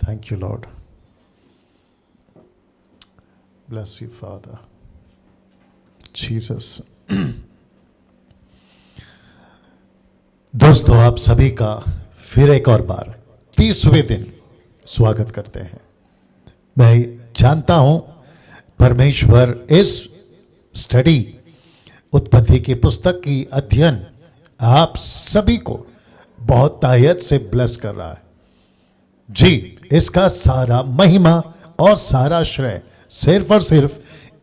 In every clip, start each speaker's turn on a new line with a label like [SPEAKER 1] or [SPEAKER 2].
[SPEAKER 1] Thank you, Lord. Bless you, Father. Jesus. दोस्तों, आप सभी का फिर एक और बार 30वें दिन स्वागत करते हैं। मैं जानता हूं परमेश्वर इस स्टडी उत्पत्ति की पुस्तक की अध्ययन आप सभी को बहुत तायत से ब्लेस कर रहा है। जी, इसका सारा महिमा और सारा श्रेय सिर्फ और सिर्फ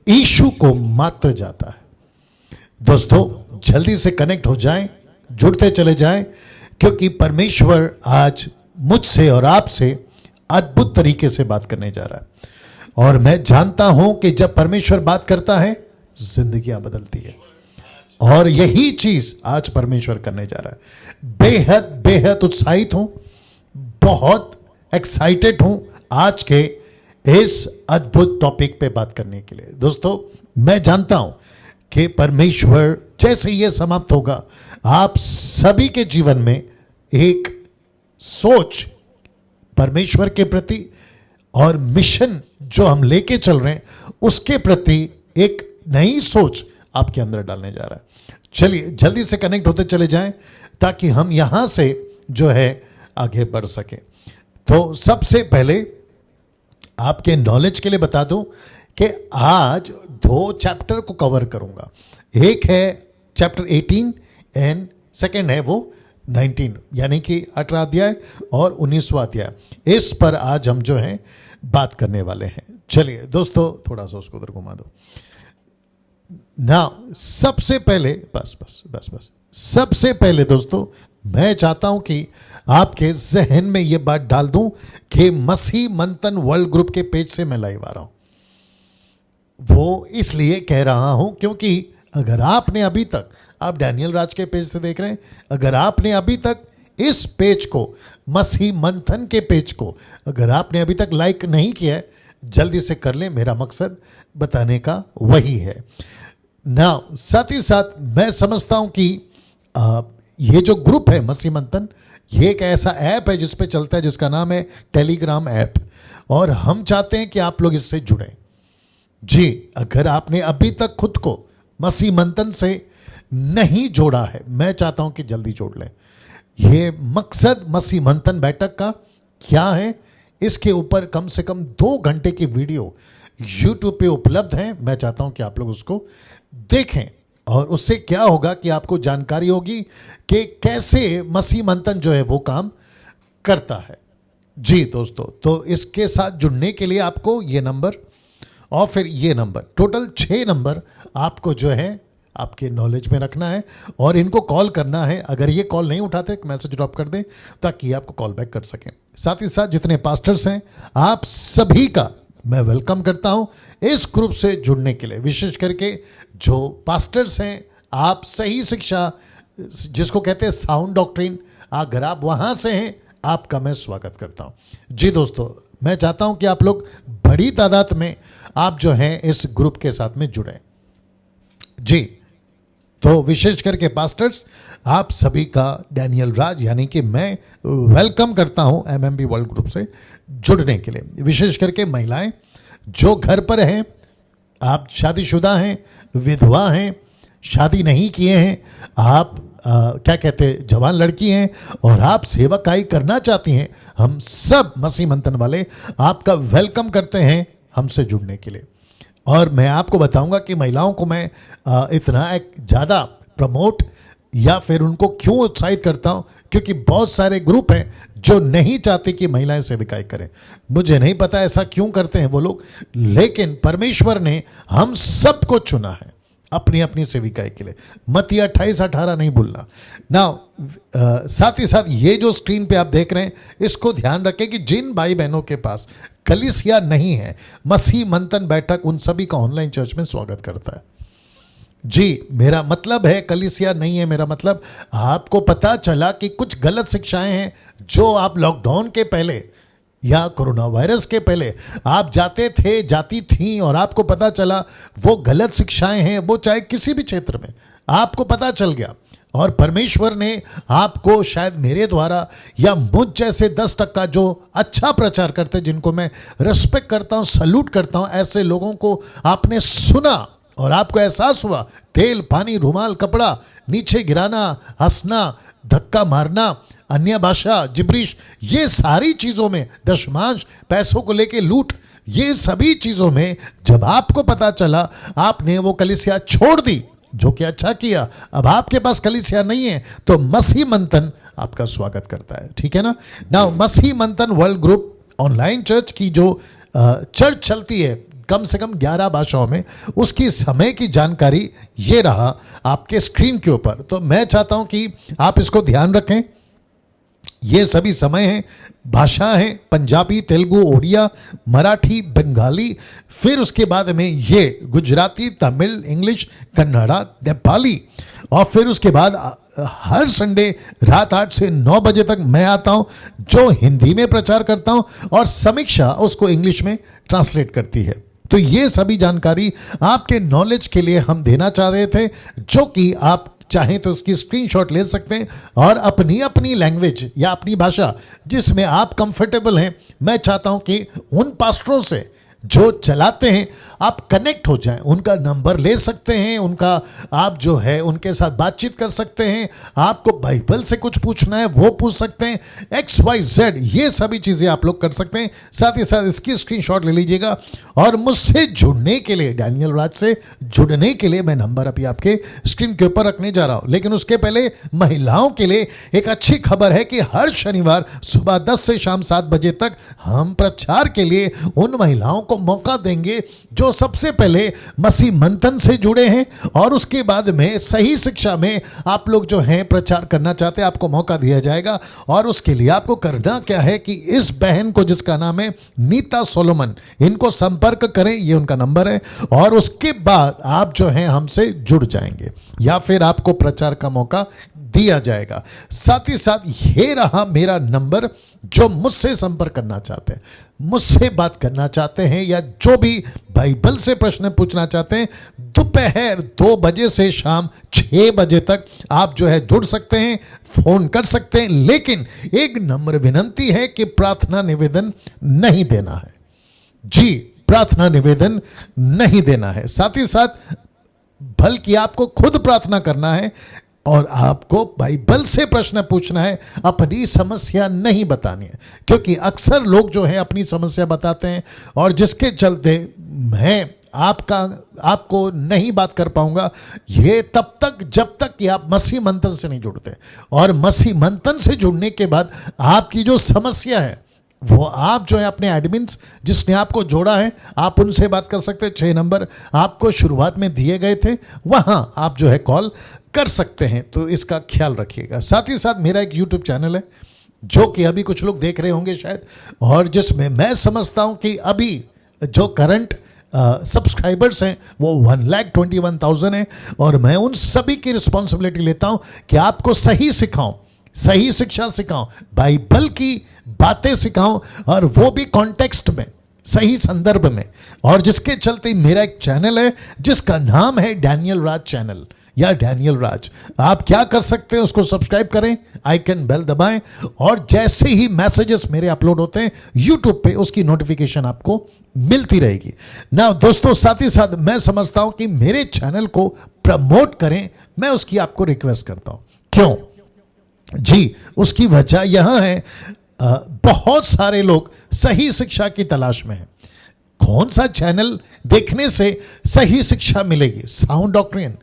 [SPEAKER 1] यीशु को मात्र जाता है। दोस्तों, जल्दी से कनेक्ट हो जाएं, जुड़ते चले जाएं, क्योंकि परमेश्वर आज मुझसे और आपसे अद्भुत तरीके से बात करने जा रहा है। और मैं जानता हूं कि जब परमेश्वर बात करता है जिंदगियां बदलती है, और यही चीज आज परमेश्वर करने जा रहा है। बेहद बेहद उत्साहित हूं, बहुत एक्साइटेड हूं आज के इस अद्भुत टॉपिक पे बात करने के लिए। दोस्तों, मैं जानता हूं कि परमेश्वर जैसे ये समाप्त होगा, आप सभी के जीवन में एक सोच परमेश्वर के प्रति और मिशन जो हम लेके चल रहे हैं उसके प्रति एक नई सोच आपके अंदर डालने जा रहा है। चलिए जल्दी से कनेक्ट होते चले जाएं ताकि हम यहां से जो है आगे बढ़ सके। तो सबसे पहले आपके नॉलेज के लिए बता दूं कि आज 2 चैप्टर को कवर करूंगा। एक है चैप्टर 18 एंड सेकंड है वो 19, यानी कि 18 अध्याय और 19वां अध्याय। इस पर आज हम जो है बात करने वाले हैं। चलिए दोस्तों, थोड़ा सा उसको उधर घुमा दो ना। सबसे पहले बस सबसे पहले दोस्तों, मैं चाहता हूं कि आपके जहन में यह बात डाल दूं कि मसीह मंथन वर्ल्ड ग्रुप के पेज से मैं लाइव आ रहा हूं। वो इसलिए कह रहा हूं क्योंकि अगर आपने अभी तक, आप डैनियल राज के पेज से देख रहे हैं, अगर आपने अभी तक इस पेज को, मसीह मंथन के पेज को अगर आपने अभी तक लाइक नहीं किया है, जल्दी से कर लें। मेरा मकसद बताने का वही है ना। साथ ही साथ मैं समझता हूं कि ये जो ग्रुप है मसीह मंथन, ये एक ऐसा ऐप है जिस पे चलता है, जिसका नाम है टेलीग्राम ऐप, और हम चाहते हैं कि आप लोग इससे जुड़ें। जी, अगर आपने अभी तक खुद को मसीह मंथन से नहीं जोड़ा है, मैं चाहता हूं कि जल्दी जोड़ लें। ये मकसद मसीह मंथन बैठक का क्या है, इसके ऊपर कम से कम 2 घंटे की वीडियो YouTube पे उपलब्ध है। मैं चाहता हूं कि आप लोग उसको देखें, और उससे क्या होगा कि आपको जानकारी होगी कि कैसे मसीह मंथन जो है वो काम करता है। जी दोस्तों, तो इसके साथ जुड़ने के लिए आपको ये नंबर और फिर ये नंबर, टोटल 6 नंबर आपको जो है आपके नॉलेज में रखना है और इनको कॉल करना है। अगर ये कॉल नहीं उठाते, मैसेज ड्रॉप कर दें ताकि आपको कॉल बैक कर सकें। साथ ही साथ जितने पास्टर्स हैं, आप सभी का मैं वेलकम करता हूं इस ग्रुप से जुड़ने के लिए। विशेष करके जो पास्टर्स हैं, आप सही शिक्षा, जिसको कहते हैं साउंड डॉक्ट्रिन, अगर आप वहां से हैं, आपका मैं स्वागत करता हूं। जी दोस्तों, मैं चाहता हूं कि आप लोग बड़ी तादाद में आप जो हैं इस ग्रुप के साथ में जुड़ें। जी, तो विशेष करके पास्टर्स, आप सभी का डैनियल राज यानी कि मैं वेलकम करता हूं MMB वर्ल्ड ग्रुप से जुड़ने के लिए। विशेष करके महिलाएं जो घर पर हैं, आप शादीशुदा हैं, विधवा हैं, शादी नहीं किए हैं, आप क्या कहते हैं, जवान लड़की हैं और आप सेवकाई करना चाहती हैं, हम सब मसीह मंथन वाले आपका वेलकम करते हैं हमसे जुड़ने के लिए। और मैं आपको बताऊंगा कि महिलाओं को मैं इतना ज़्यादा प्रमोट या फिर उनको क्यों उत्साहित करता हूं, क्योंकि बहुत सारे ग्रुप हैं जो नहीं चाहते कि महिलाएं सेविकाई करें। मुझे नहीं पता ऐसा क्यों करते हैं वो लोग, लेकिन परमेश्वर ने हम सबको चुना है अपनी अपनी सेविकाई के लिए। मत्ती 28:18 नहीं भूलना ना। साथ ही साथ ये जो स्क्रीन पे आप देख रहे हैं, इसको ध्यान रखें कि जिन भाई बहनों के पास कलीसिया नहीं है, मसीह मंथन बैठक उन सभी का ऑनलाइन चर्च में स्वागत करता है। जी, मेरा मतलब है कलीसिया नहीं है, मेरा मतलब आपको पता चला कि कुछ गलत शिक्षाएं हैं जो आप लॉकडाउन के पहले या कोरोना वायरस के पहले आप जाती थी और आपको पता चला वो गलत शिक्षाएं हैं, वो चाहे किसी भी क्षेत्र में आपको पता चल गया, और परमेश्वर ने आपको शायद मेरे द्वारा या मुझ जैसे 10% जो अच्छा प्रचार करते, जिनको मैं रिस्पेक्ट करता हूं, सल्यूट करता हूं, ऐसे लोगों को आपने सुना और आपको एहसास हुआ, तेल, पानी, रुमाल, कपड़ा नीचे गिराना, हंसना, धक्का मारना, अन्य भाषा, जिब्रिश, ये सारी चीजों में, दशमांश, पैसों को लेके लूट, ये सभी चीजों में जब आपको पता चला, आपने वो कलीसिया छोड़ दी, जो कि अच्छा किया। अब आपके पास कलीसिया नहीं है, तो मसीह मंथन आपका स्वागत करता है, ठीक है ना। नाउ मसीह मंथन वर्ल्ड ग्रुप ऑनलाइन चर्च की जो चर्च चलती है कम से कम 11 भाषाओं में, उसकी समय की जानकारी ये रहा आपके स्क्रीन के ऊपर। तो मैं चाहता हूं कि आप इसको ध्यान रखें। ये सभी समय हैं, भाषा है पंजाबी, तेलुगु, ओडिया, मराठी, बंगाली, फिर उसके बाद में ये गुजराती, तमिल, इंग्लिश, कन्नड़ा, नेपाली, और फिर उसके बाद हर संडे रात 8 से 9 बजे तक मैं आता हूं, जो हिंदी में प्रचार करता हूं और समीक्षा उसको इंग्लिश में ट्रांसलेट करती है। तो ये सभी जानकारी आपके नॉलेज के लिए हम देना चाह रहे थे, जो कि आप चाहें तो उसकी स्क्रीनशॉट ले सकते हैं और अपनी अपनी लैंग्वेज या अपनी भाषा जिसमें आप कंफर्टेबल हैं, मैं चाहता हूं कि उन पास्टरों से जो चलाते हैं आप कनेक्ट हो जाएं, उनका नंबर ले सकते हैं, उनका आप जो है उनके साथ बातचीत कर सकते हैं, आपको बाइबल से कुछ पूछना है वो पूछ सकते हैं, XYZ ये सभी चीज़ें आप लोग कर सकते हैं। साथ ही साथ इसकी स्क्रीनशॉट ले लीजिएगा और मुझसे जुड़ने के लिए, डैनियल राज से जुड़ने के लिए मैं नंबर अभी आपके स्क्रीन के ऊपर रखने जा रहा हूं। लेकिन उसके पहले महिलाओं के लिए एक अच्छी खबर है कि हर शनिवार सुबह 10 से शाम 7 बजे तक हम प्रचार के लिए उन महिलाओं को मौका देंगे जो सबसे पहले मसीह मंथन से जुड़े हैं और उसके बाद में सही शिक्षा में आप लोग जो हैं प्रचार करना चाहते हैं, आपको मौका दिया जाएगा। और उसके लिए आपको करना क्या है कि इस बहन को, जिसका नाम है नीता सोलोमन, इनको संपर्क करें, ये उनका नंबर है, और उसके बाद आप जो हैं हमसे जुड़ जाएंगे या फिर आपको प्रचार का मौका दिया जाएगा। साथ ही साथ ये रहा मेरा नंबर, जो मुझसे संपर्क करना चाहते हैं, मुझसे बात करना चाहते हैं या जो भी बाइबल से प्रश्न पूछना चाहते हैं, दोपहर 2 बजे से शाम 6 बजे तक आप जो है जुड़ सकते हैं, फोन कर सकते हैं। लेकिन एक नम्र विनंती है कि प्रार्थना निवेदन नहीं देना है। जी, प्रार्थना निवेदन नहीं देना है। साथ ही साथ बल्कि आपको खुद प्रार्थना करना है और आपको बाइबल से प्रश्न पूछना है, अपनी समस्या नहीं बतानी है। क्योंकि अक्सर लोग जो है अपनी समस्या बताते हैं और जिसके चलते मैं आपको नहीं बात कर पाऊंगा, ये तब तक जब तक कि आप मसीह मंथन से नहीं जुड़ते। और मसीह मंथन से जुड़ने के बाद आपकी जो समस्या है वो आप जो है अपने एडमिन्स जिसने आपको जोड़ा है, आप उनसे बात कर सकते हैं। 6 नंबर आपको शुरुआत में दिए गए थे, वहां आप जो है कॉल कर सकते हैं। तो इसका ख्याल रखिएगा। साथ ही साथ मेरा एक YouTube चैनल है जो कि अभी कुछ लोग देख रहे होंगे शायद, और जिसमें मैं समझता हूं कि अभी जो करंट सब्सक्राइबर्स हैं वो 1,21,000 है। और मैं उन सभी की रिस्पॉन्सिबिलिटी लेता हूं कि आपको सही सिखाऊं, सही शिक्षा सिखाऊं, बाइबल की बातें सिखाऊं, और वो भी कॉन्टेक्स्ट में, सही संदर्भ में। और जिसके चलते मेरा एक चैनल है जिसका नाम है डैनियल राज चैनल या डैनियल राज। आप क्या कर सकते हैं, उसको सब्सक्राइब करें, आइकन बेल दबाएं, और जैसे ही मैसेजेस मेरे अपलोड होते हैं यूट्यूब पे उसकी नोटिफिकेशन आपको मिलती रहेगी ना। दोस्तों, साथ ही साथ मैं समझता हूं कि मेरे चैनल को प्रमोट करें, मैं उसकी आपको रिक्वेस्ट करता हूं। क्यों? जी, उसकी वजह यहां है, बहुत सारे लोग सही शिक्षा की तलाश में हैं। कौन सा चैनल देखने से सही शिक्षा मिलेगी? साउंड डॉक्ट्रिन,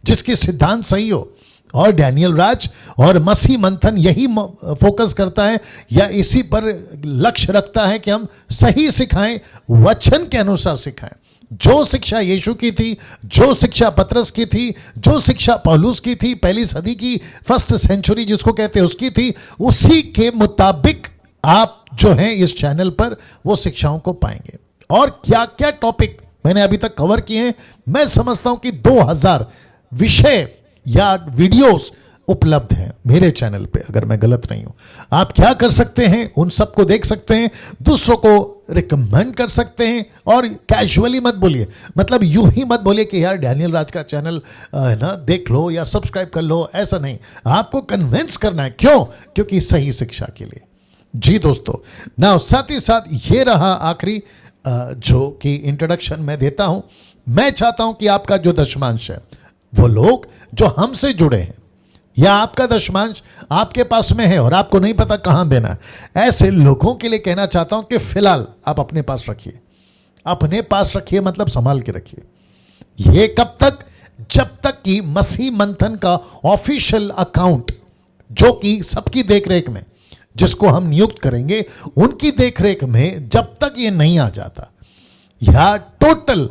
[SPEAKER 1] जिसके सिद्धांत सही हो। और डैनियल राज और मसीह मंथन यही फोकस करता है या इसी पर लक्ष्य रखता है कि हम सही सिखाएं, वचन के अनुसार सिखाएं। जो शिक्षा यीशु की थी, जो शिक्षा पतरस की थी, जो शिक्षा पौलुस की थी, पहली सदी की, फर्स्ट सेंचुरी जिसको कहते हैं उसकी थी, उसी के मुताबिक आप जो हैं इस चैनल पर वो शिक्षाओं को पाएंगे। और क्या क्या टॉपिक मैंने अभी तक कवर किए हैं, मैं समझता हूं कि 2000 विषय या वीडियोस उपलब्ध हैं मेरे चैनल पे, अगर मैं गलत नहीं हूं। आप क्या कर सकते हैं, उन सबको देख सकते हैं, दूसरों को रिकमेंड कर सकते हैं। और कैजुअली मत बोलिए, मतलब यूं ही मत बोलिए कि यार डैनियल राज का चैनल है ना, देख लो या सब्सक्राइब कर लो, ऐसा नहीं। आपको कन्विंस करना है। क्यों? क्योंकि सही शिक्षा के लिए। जी दोस्तों, ना साथ ही साथ ये रहा आखिरी जो कि इंट्रोडक्शन मैं देता हूं। मैं चाहता हूं कि आपका जो दशमांश है, वो लोग जो हमसे जुड़े हैं, या आपका दशमांश आपके पास में है और आपको नहीं पता कहां देना है, ऐसे लोगों के लिए कहना चाहता हूं कि फिलहाल आप अपने पास रखिए। अपने पास रखिए मतलब संभाल के रखिए। ये कब तक? जब तक कि मसीह मंथन का ऑफिशियल अकाउंट, जो कि सबकी देखरेख में, जिसको हम नियुक्त करेंगे उनकी देखरेख में, जब तक ये नहीं आ जाता, या टोटल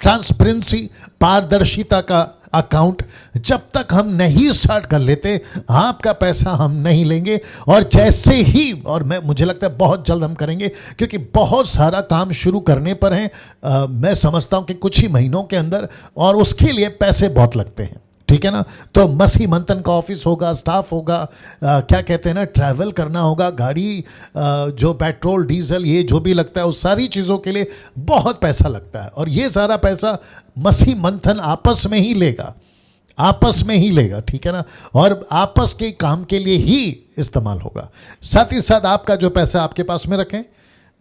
[SPEAKER 1] ट्रांसपेरेंसी, पारदर्शिता का अकाउंट जब तक हम नहीं स्टार्ट कर लेते, आपका पैसा हम नहीं लेंगे। और जैसे ही, और मुझे लगता है बहुत जल्द हम करेंगे, क्योंकि बहुत सारा काम शुरू करने पर है। मैं समझता हूं कि कुछ ही महीनों के अंदर, और उसके लिए पैसे बहुत लगते हैं, ठीक है ना। तो मसीह मंथन का ऑफिस होगा, स्टाफ होगा, क्या कहते हैं ना, ट्रैवल करना होगा, गाड़ी, जो पेट्रोल डीजल ये जो भी लगता है, उस सारी चीज़ों के लिए बहुत पैसा लगता है। और ये सारा पैसा मसीह मंथन आपस में ही लेगा, आपस में ही लेगा, ठीक है ना। और आपस के काम के लिए ही इस्तेमाल होगा। साथ ही साथ आपका जो पैसा आपके पास में रखें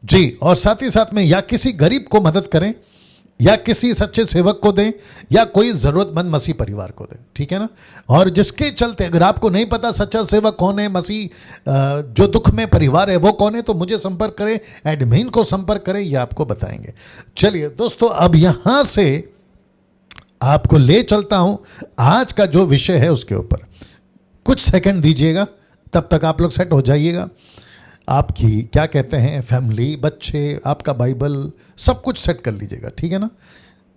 [SPEAKER 1] जी, और साथ ही साथ में या किसी गरीब को मदद करें, या किसी सच्चे सेवक को दें, या कोई जरूरतमंद मसीह परिवार को दें, ठीक है ना। और जिसके चलते, अगर आपको नहीं पता सच्चा सेवक कौन है, मसीह जो दुख में परिवार है वो कौन है, तो मुझे संपर्क करें, एडमिन को संपर्क करें, ये आपको बताएंगे। चलिए दोस्तों, अब यहां से आपको ले चलता हूं आज का जो विषय है उसके ऊपर। कुछ सेकंड दीजिएगा, तब तक आप लोग सेट हो जाइएगा। आपकी क्या कहते हैं फैमिली, बच्चे, आपका बाइबल, सब कुछ सेट कर लीजिएगा, ठीक है ना।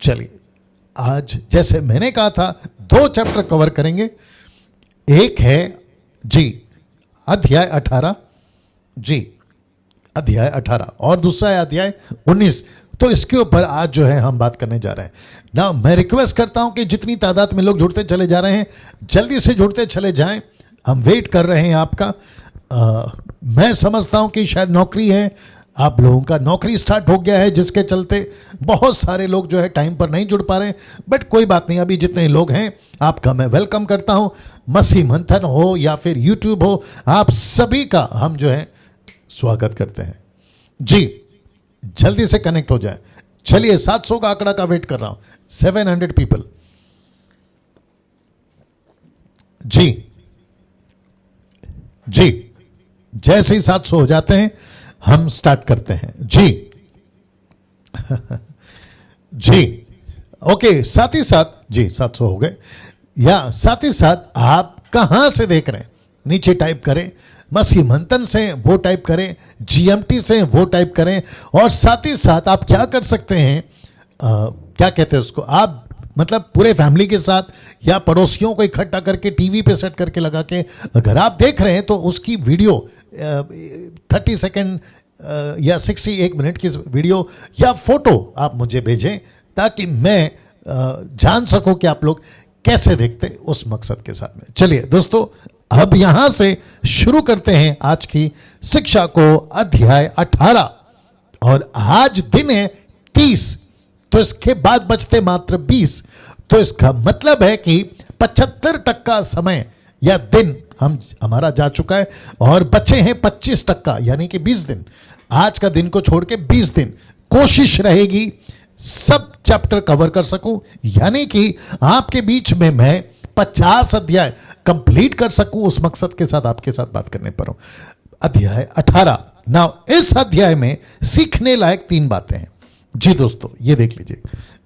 [SPEAKER 1] चलिए, आज जैसे मैंने कहा था 2 चैप्टर कवर करेंगे। एक है जी अध्याय 18 जी, अध्याय 18, और दूसरा है अध्याय 19। तो इसके ऊपर आज जो है हम बात करने जा रहे हैं ना। मैं रिक्वेस्ट करता हूं कि जितनी तादाद में लोग जुड़ते चले जा रहे हैं, जल्दी से जुड़ते चले जाएं। हम वेट कर रहे हैं आपका। मैं समझता हूं कि शायद नौकरी है, आप लोगों का नौकरी स्टार्ट हो गया है, जिसके चलते बहुत सारे लोग जो है टाइम पर नहीं जुड़ पा रहे हैं। बट कोई बात नहीं, अभी जितने लोग हैं आपका मैं वेलकम करता हूं। मसीह मंथन हो या फिर यूट्यूब हो, आप सभी का हम जो है स्वागत करते हैं जी। जल्दी से कनेक्ट हो जाए। चलिए, 700 का आंकड़ा का वेट कर रहा हूं। 700 पीपल जी जी। जैसे ही 700 हो जाते हैं हम स्टार्ट करते हैं जी। जी ओके, साथ ही साथ जी 700 हो गए। या साथ ही साथ आप कहां से देख रहे हैं, नीचे टाइप करें। मसीह मंथन से वो टाइप करें, जीएमटी से वो टाइप करें। और साथ ही साथ आप क्या कर सकते हैं, क्या कहते हैं उसको, आप मतलब पूरे फैमिली के साथ या पड़ोसियों को इकट्ठा करके टीवी पे सेट करके लगा के अगर आप देख रहे हैं, तो उसकी वीडियो 30 सेकंड या 61 मिनट की वीडियो या फोटो आप मुझे भेजें, ताकि मैं जान सकूं कि आप लोग कैसे देखते, उस मकसद के साथ में। चलिए दोस्तों, अब यहां से शुरू करते हैं आज की शिक्षा को, अध्याय 18। और आज दिन है 30, तो इसके बाद बचते मात्र 20। तो इसका मतलब है कि 75% समय या दिन हमारा जा चुका है, और बचे हैं 25%, यानी कि 20 दिन। आज का दिन को छोड़ के 20 दिन कोशिश रहेगी सब चैप्टर कवर कर सकूं, यानी कि आपके बीच में मैं 50 अध्याय कंप्लीट कर सकूं, उस मकसद के साथ आपके साथ बात करने पर हूं। अध्याय 18। नाउ इस अध्याय में सीखने लायक 3 बातें हैं जी दोस्तों, ये देख लीजिए।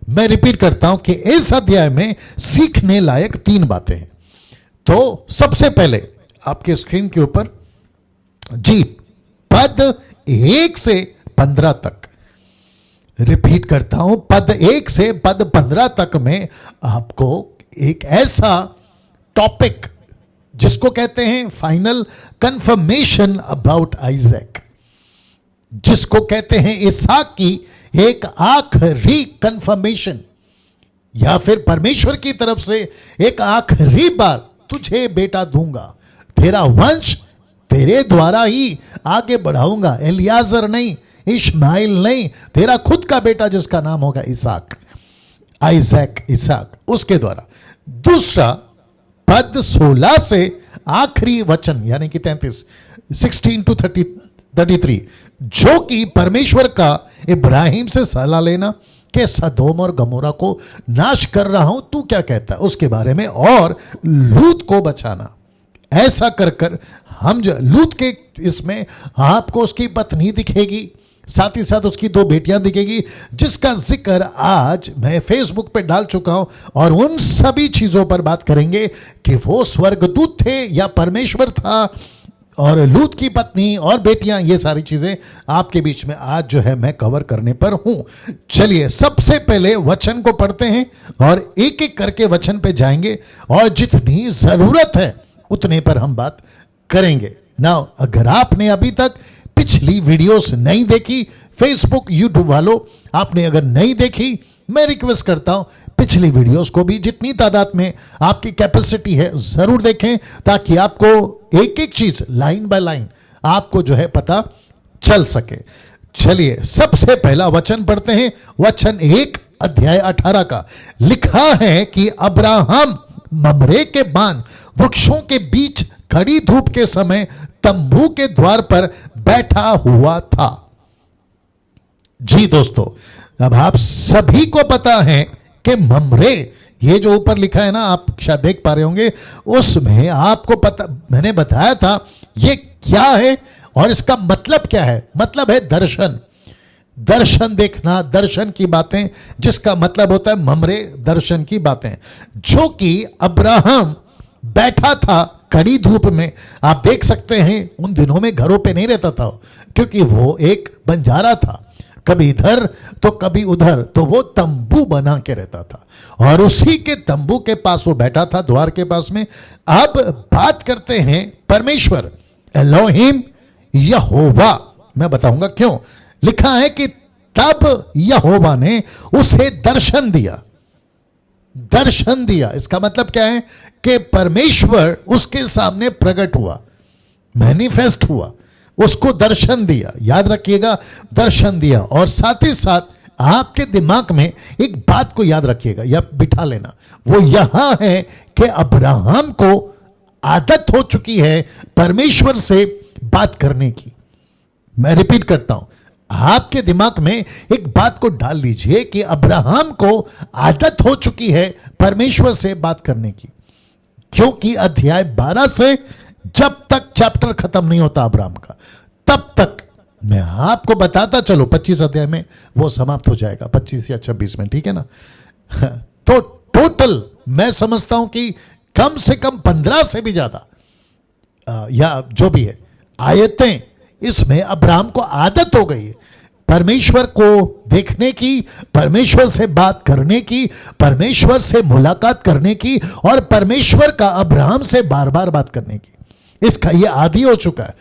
[SPEAKER 1] मैं रिपीट करता हूं कि इस अध्याय में सीखने लायक 3 बातें हैं। तो सबसे पहले आपके स्क्रीन के ऊपर जी पद 1 से 15 तक, रिपीट करता हूं, पद 1 से पद 15 तक में आपको एक ऐसा टॉपिक जिसको कहते हैं फाइनल कंफर्मेशन अबाउट आइजैक, जिसको कहते हैं इसहाक की एक आखिरी कंफर्मेशन, या फिर परमेश्वर की तरफ से एक आखिरी बार तुझे बेटा दूंगा, तेरा वंश तेरे द्वारा ही आगे बढ़ाऊंगा। एलियाजर नहीं, इश्माइल नहीं, तेरा खुद का बेटा जिसका नाम होगा इसहाक, आइजैक, इसहाक, उसके द्वारा। दूसरा पद 16 से आखिरी वचन यानी कि 33, 16 to 33, जो कि परमेश्वर का इब्राहिम से सलाह लेना कि सदोम और गमोरा को नाश कर रहा हूं, तू क्या कहता है उसके बारे में, और लूत को बचाना। ऐसा कर कर हम जो लूत के इसमें आपको उसकी पत्नी दिखेगी, साथ ही साथ उसकी 2 बेटियां दिखेगी, जिसका जिक्र आज मैं फेसबुक पे डाल चुका हूं, और उन सभी चीजों पर बात करेंगे कि वो स्वर्गदूत थे या परमेश्वर था, और लूत की पत्नी और बेटियां, ये सारी चीजें आपके बीच में आज जो है मैं कवर करने पर हूं। चलिए सबसे पहले वचन को पढ़ते हैं और एक एक करके वचन पे जाएंगे, और जितनी जरूरत है उतने पर हम बात करेंगे। नाउ अगर आपने अभी तक पिछली वीडियोस नहीं देखी, फेसबुक यूट्यूब वालों आपने अगर नहीं देखी, मैं रिक्वेस्ट करता हूं पिछली वीडियोस को भी जितनी तादाद में आपकी कैपेसिटी है जरूर देखें, ताकि आपको एक एक चीज लाइन बाय लाइन आपको जो है पता चल सके। चलिए सबसे पहला वचन पढ़ते हैं, वचन 1 अध्याय 18 का। लिखा है कि अब्राहम ममरे के बान वृक्षों के बीच कड़ी धूप के समय तंबू के द्वार पर बैठा हुआ था। जी दोस्तों, अब आप सभी को पता है कि ममरे, ये जो ऊपर लिखा है ना, आप शायद देख पा रहे होंगे, उसमें आपको पता, मैंने बताया था ये क्या है और इसका मतलब क्या है। मतलब है दर्शन, दर्शन देखना, दर्शन की बातें, जिसका मतलब होता है ममरे, दर्शन की बातें, जो कि अब्राहम बैठा था कड़ी धूप में। आप देख सकते हैं उन दिनों में घरों पे नहीं रहता था, क्योंकि वो एक बंजारा था, कभी इधर तो कभी उधर, तो वो तंबू बना के रहता था, और उसी के तंबू के पास वो बैठा था, द्वार के पास में। अब बात करते हैं परमेश्वर एलोहिम यहोवा, मैं बताऊंगा क्यों। लिखा है कि तब यहोवा ने उसे दर्शन दिया। दर्शन दिया इसका मतलब क्या है कि परमेश्वर उसके सामने प्रकट हुआ, मैनिफेस्ट हुआ, उसको दर्शन दिया। याद रखिएगा, दर्शन दिया। और साथ ही साथ आपके दिमाग में एक बात को याद रखिएगा या बिठा लेना, वो यहां है कि अब्राहम को आदत हो चुकी है परमेश्वर से बात करने की। मैं रिपीट करता हूं, आपके दिमाग में एक बात को डाल लीजिए कि अब्राहम को आदत हो चुकी है परमेश्वर से बात करने की, क्योंकि अध्याय 12 से जब तक चैप्टर खत्म नहीं होता अब्राहम का, तब तक मैं आपको बताता चलो 25 अध्याय में वो समाप्त हो जाएगा, 25 या 26 में, ठीक है ना। तो टोटल मैं समझता हूं कि कम से कम 15 से भी ज्यादा या जो भी है आयतें, इसमें अब्राहम को आदत हो गई है परमेश्वर को देखने की, परमेश्वर से बात करने की, परमेश्वर से मुलाकात करने की, और परमेश्वर का अब्राहम से बार बार बात करने की। इसका ये आदी हो चुका है।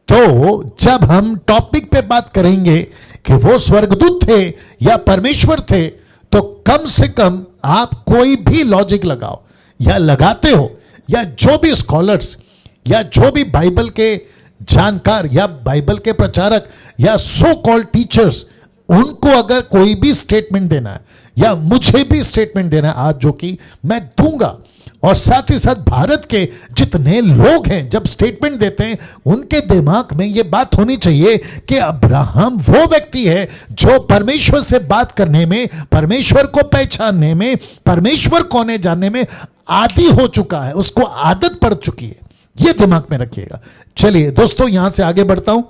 [SPEAKER 1] तो जब हम टॉपिक पे बात करेंगे कि वो स्वर्गदूत थे या परमेश्वर थे, तो कम से कम आप कोई भी लॉजिक लगाओ या लगाते हो, या जो भी स्कॉलर्स या जो भी बाइबल के जानकार या बाइबल के प्रचारक या सो कॉल्ड टीचर्स, उनको अगर कोई भी स्टेटमेंट देना है या मुझे भी स्टेटमेंट देना है आज, जो कि मैं दूंगा, और साथ ही साथ भारत के जितने लोग हैं जब स्टेटमेंट देते हैं, उनके दिमाग में यह बात होनी चाहिए कि अब्राहम वो व्यक्ति है जो परमेश्वर से बात करने में, परमेश्वर को पहचानने में, परमेश्वर कौन है जानने में आदी हो चुका है, उसको आदत पड़ चुकी है। यह दिमाग में रखिएगा। चलिए दोस्तों, यहां से आगे बढ़ता हूं।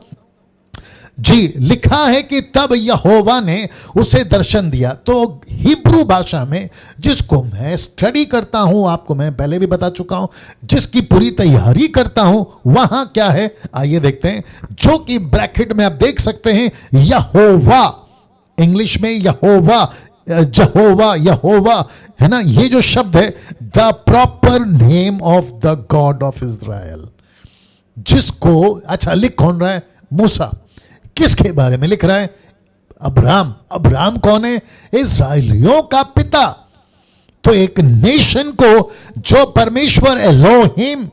[SPEAKER 1] जी, लिखा है कि तब यहोवा ने उसे दर्शन दिया। तो हिब्रू भाषा में, जिसको मैं स्टडी करता हूं, आपको मैं पहले भी बता चुका हूं, जिसकी पूरी तैयारी करता हूं, वहां क्या है आइए देखते हैं, जो कि ब्रैकेट में आप देख सकते हैं यहोवा, इंग्लिश में यहोवा, जहोवा, यहोवा है ना। ये जो शब्द है the proper name of the god of Israel, जिसको अच्छा लिख कौन रहा है, मूसा। किसके बारे में लिख रहा है, अब्राहम। अब्राहम कौन है, इस्राएलियों का पिता। तो एक नेशन को जो परमेश्वर एलोहिम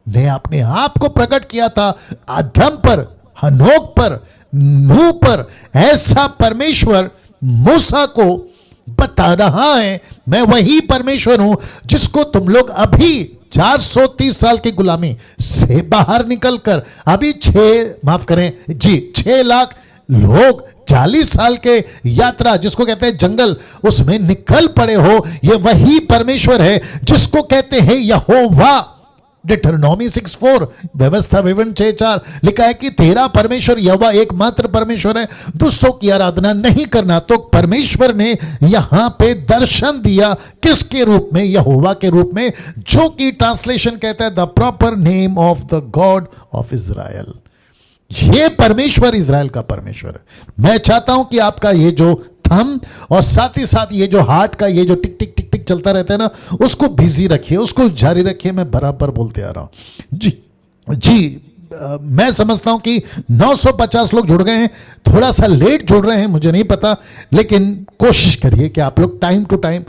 [SPEAKER 1] ने अपने आप को प्रकट किया था आदम पर, हनोक पर, मुंह पर ऐसा परमेश्वर मूसा को बता रहा है, मैं वही परमेश्वर हूं जिसको तुम लोग अभी 430 साल की गुलामी से बाहर निकलकर अभी 6 लाख लोग 40 साल के यात्रा जिसको कहते हैं जंगल, उसमें निकल पड़े हो। ये वही परमेश्वर है जिसको कहते हैं यहोवा। डिटरनॉमी 6:4 व्यवस्था विवरण 6:4 लिखा है कि तेरा परमेश्वर यहोवा एकमात्र परमेश्वर है, दूसरों की आराधना नहीं करना। तो परमेश्वर ने यहां पे दर्शन दिया, किसके रूप में? यहोवा के रूप में, जो कि ट्रांसलेशन कहता है the proper name of the god of Israel. ये परमेश्वर इजराइल का परमेश्वर है। मैं चाहता हूं कि आपका ये जो थंब और साथ ही साथ ये जो हार्ट का ये जो टिक टिक टिक टिक चलता रहता है ना, उसको बिजी रखिए, उसको जारी रखिए। मैं बराबर बोलते आ रहा हूं जी। मैं समझता हूं कि 950 लोग जुड़ गए हैं, थोड़ा सा लेट जुड़ रहे हैं, मुझे नहीं पता, लेकिन कोशिश करिए कि आप लोग टाइम टू टाइम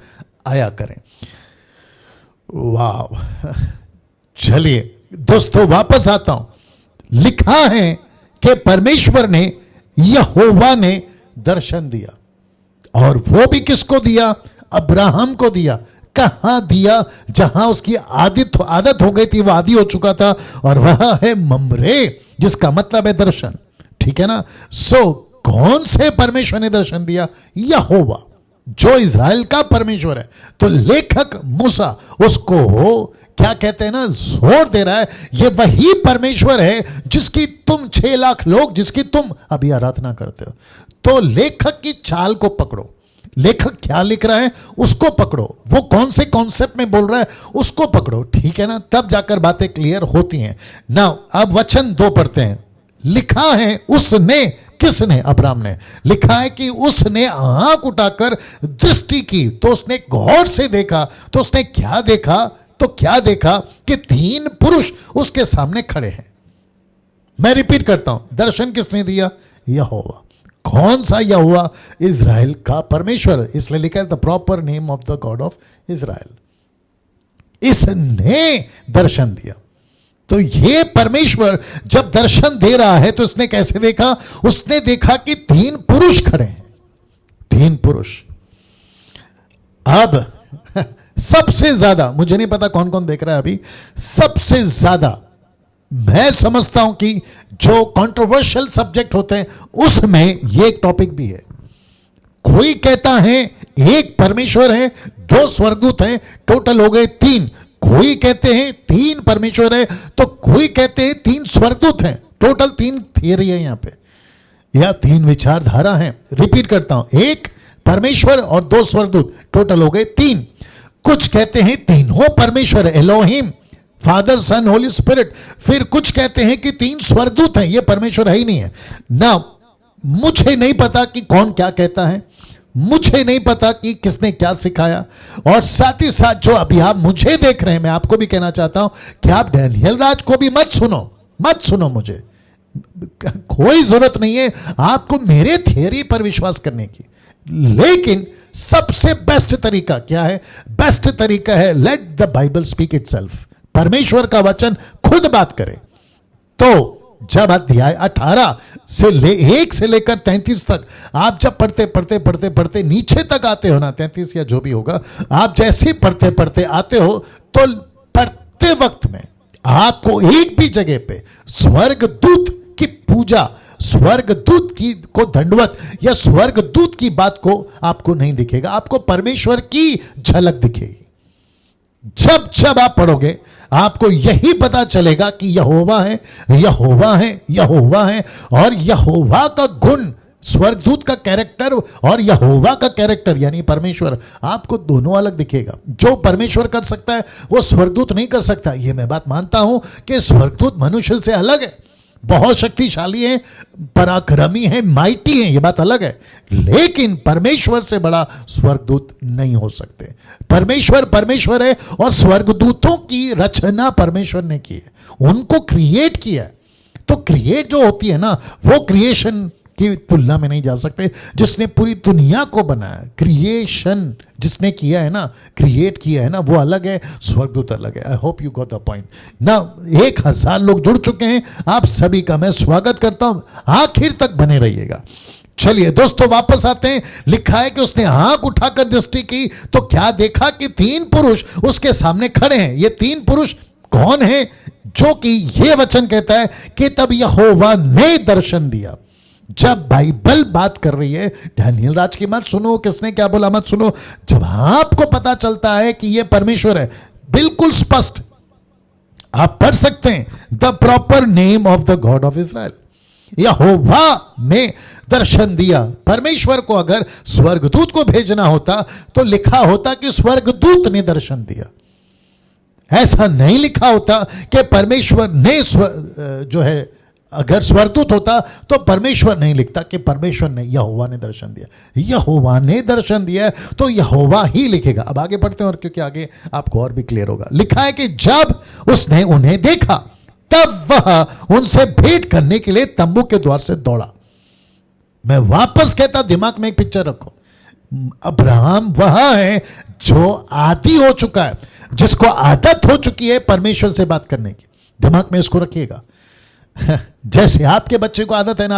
[SPEAKER 1] आया करें। वाह, चलिए दोस्तों वापस आता हूं। लिखा है कि परमेश्वर ने, यहोवा ने दर्शन दिया, और वो भी किसको दिया? अब्राहम को दिया। कहां दिया? जहां उसकी आदत हो गई थी, वो आदी हो चुका था, और वह है ममरे, जिसका मतलब है दर्शन। ठीक है ना? कौन से परमेश्वर ने दर्शन दिया? यहोवा, जो इजराइल का परमेश्वर है। तो लेखक मूसा उसको क्या कहते हैं ना, जोर दे रहा है, ये वही परमेश्वर है जिसकी तुम 6 लाख लोग, जिसकी तुम अभी आराधना करते हो। तो लेखक की चाल को पकड़ो, लेखक क्या लिख रहा है उसको पकड़ो, वो कौन से कॉन्सेप्ट में बोल रहा है उसको पकड़ो। ठीक है ना? तब जाकर बातें क्लियर होती हैं ना। अब वचन 2 पढ़ते हैं। लिखा है उसने, किसने? अब्राहम ने। लिखा है कि उसने आंख उठाकर दृष्टि की, तो उसने गौर से देखा। तो उसने क्या देखा? तो क्या देखा कि 3 पुरुष उसके सामने खड़े हैं। मैं रिपीट करता हूं, दर्शन किसने दिया? यहोवा। कौन सा यहोवा? इजराइल का परमेश्वर। इसलिए लिखा है the proper name of the god of Israel. इसने दर्शन दिया। तो ये परमेश्वर जब दर्शन दे रहा है तो उसने कैसे देखा? उसने देखा कि 3 पुरुष खड़े हैं, 3 पुरुष। अब सबसे ज्यादा, मुझे नहीं पता कौन कौन देख रहा है अभी, सबसे ज्यादा मैं समझता हूं कि जो कंट्रोवर्शियल सब्जेक्ट होते हैं उसमें ये एक टॉपिक भी है। कोई कहता है एक परमेश्वर है, 2 स्वर्गदूत हैं, टोटल हो गए 3। कोई कहते हैं 3 परमेश्वर है, तो कोई कहते हैं 3 स्वर्गदूत हैं। टोटल 3 थियरी है यहां पे, या 3 विचारधारा हैं। रिपीट करता हूं, 1 परमेश्वर और 2 स्वर्गदूत, टोटल हो गए 3। कुछ कहते हैं तीनों परमेश्वर, एलोहिम, फादर, सन, होली स्पिरिट। फिर कुछ कहते हैं कि 3 स्वर्गदूत हैं, ये परमेश्वर है ही नहीं है ना। मुझे नहीं पता कि कौन क्या कहता है, मुझे नहीं पता कि किसने क्या सिखाया। और साथ ही साथ जो अभी आप मुझे देख रहे हैं, मैं आपको भी कहना चाहता हूं कि आप डैनियल राज को भी मत सुनो। मुझे कोई जरूरत नहीं है आपको मेरे थियरी पर विश्वास करने की। लेकिन सबसे बेस्ट तरीका क्या है? बेस्ट तरीका है let the Bible speak itself. परमेश्वर का वचन खुद बात करे। तो जब अध्याय 18 से 1 से लेकर 33 तक आप जब पढ़ते नीचे तक आते हो ना, 33 या जो भी होगा, आप जैसे पढ़ते आते हो तो पढ़ते वक्त में आपको एक भी जगह पे स्वर्गदूत की पूजा, स्वर्गदूत की को दंडवत या स्वर्गदूत की बात को आपको नहीं दिखेगा, आपको परमेश्वर की झलक दिखेगी। जब आप पढ़ोगे आपको यही पता चलेगा कि यहोवा है, यहोवा है, यहोवा है। और यहोवा का गुण, स्वर्गदूत का कैरेक्टर और यहोवा का कैरेक्टर यानी परमेश्वर, आपको दोनों अलग दिखेगा। जो परमेश्वर कर सकता है वो स्वर्गदूत नहीं कर सकता। ये मैं बात मानता हूं कि स्वर्गदूत मनुष्य से अलग है, बहुत शक्तिशाली है, पराक्रमी है, माइटी है, ये बात अलग है। लेकिन परमेश्वर से बड़ा स्वर्गदूत नहीं हो सकते। परमेश्वर है और स्वर्गदूतों की रचना परमेश्वर ने की है, उनको क्रिएट किया है। तो क्रिएट जो होती है ना, वो क्रिएशन की तुलना में नहीं जा सकते, जिसने पूरी दुनिया को बनाया, क्रिएशन जिसने किया है ना, क्रिएट किया है ना, वो अलग है, स्वर्गदूत अलग है। I hope you got the point ना। 1000 लोग जुड़ चुके हैं, आप सभी का मैं स्वागत करता हूं, आखिर तक बने रहिएगा। चलिए दोस्तों वापस आते हैं। लिखा है कि उसने आंख उठाकर दृष्टि की तो क्या देखा कि 3 पुरुष उसके सामने खड़े हैं। ये 3 पुरुष कौन है? जो कि ये वचन कहता है कि तब यहोवा ने दर्शन दिया। जब बाइबल बात कर रही है, डैनियल राज की मत सुनो, किसने क्या बोला मत सुनो। जब आपको पता चलता है कि यह परमेश्वर है, बिल्कुल स्पष्ट आप पढ़ सकते हैं, the proper name of the god of Israel. यहोवा ने दर्शन दिया। परमेश्वर को अगर स्वर्गदूत को भेजना होता तो लिखा होता कि स्वर्गदूत ने दर्शन दिया। ऐसा नहीं लिखा होता कि परमेश्वर ने जो है, अगर स्वर्गदूत होता तो परमेश्वर नहीं लिखता कि परमेश्वर ने, यहोवा ने दर्शन दिया। यहोवा ने दर्शन दिया तो यहोवा ही लिखेगा। अब आगे पढ़ते हैं, और क्योंकि आगे आपको और भी क्लियर होगा। लिखा है कि जब उसने उन्हें देखा तब वह उनसे भेंट करने के लिए तंबू के द्वार से दौड़ा। मैं वापस कहता, दिमाग में एक पिक्चर रखो। अब्राहम वह है जो आदी हो चुका है, जिसको आदत हो चुकी है परमेश्वर से बात करने की। दिमाग में इसको रखिएगा। जैसे आपके बच्चे को आदत है ना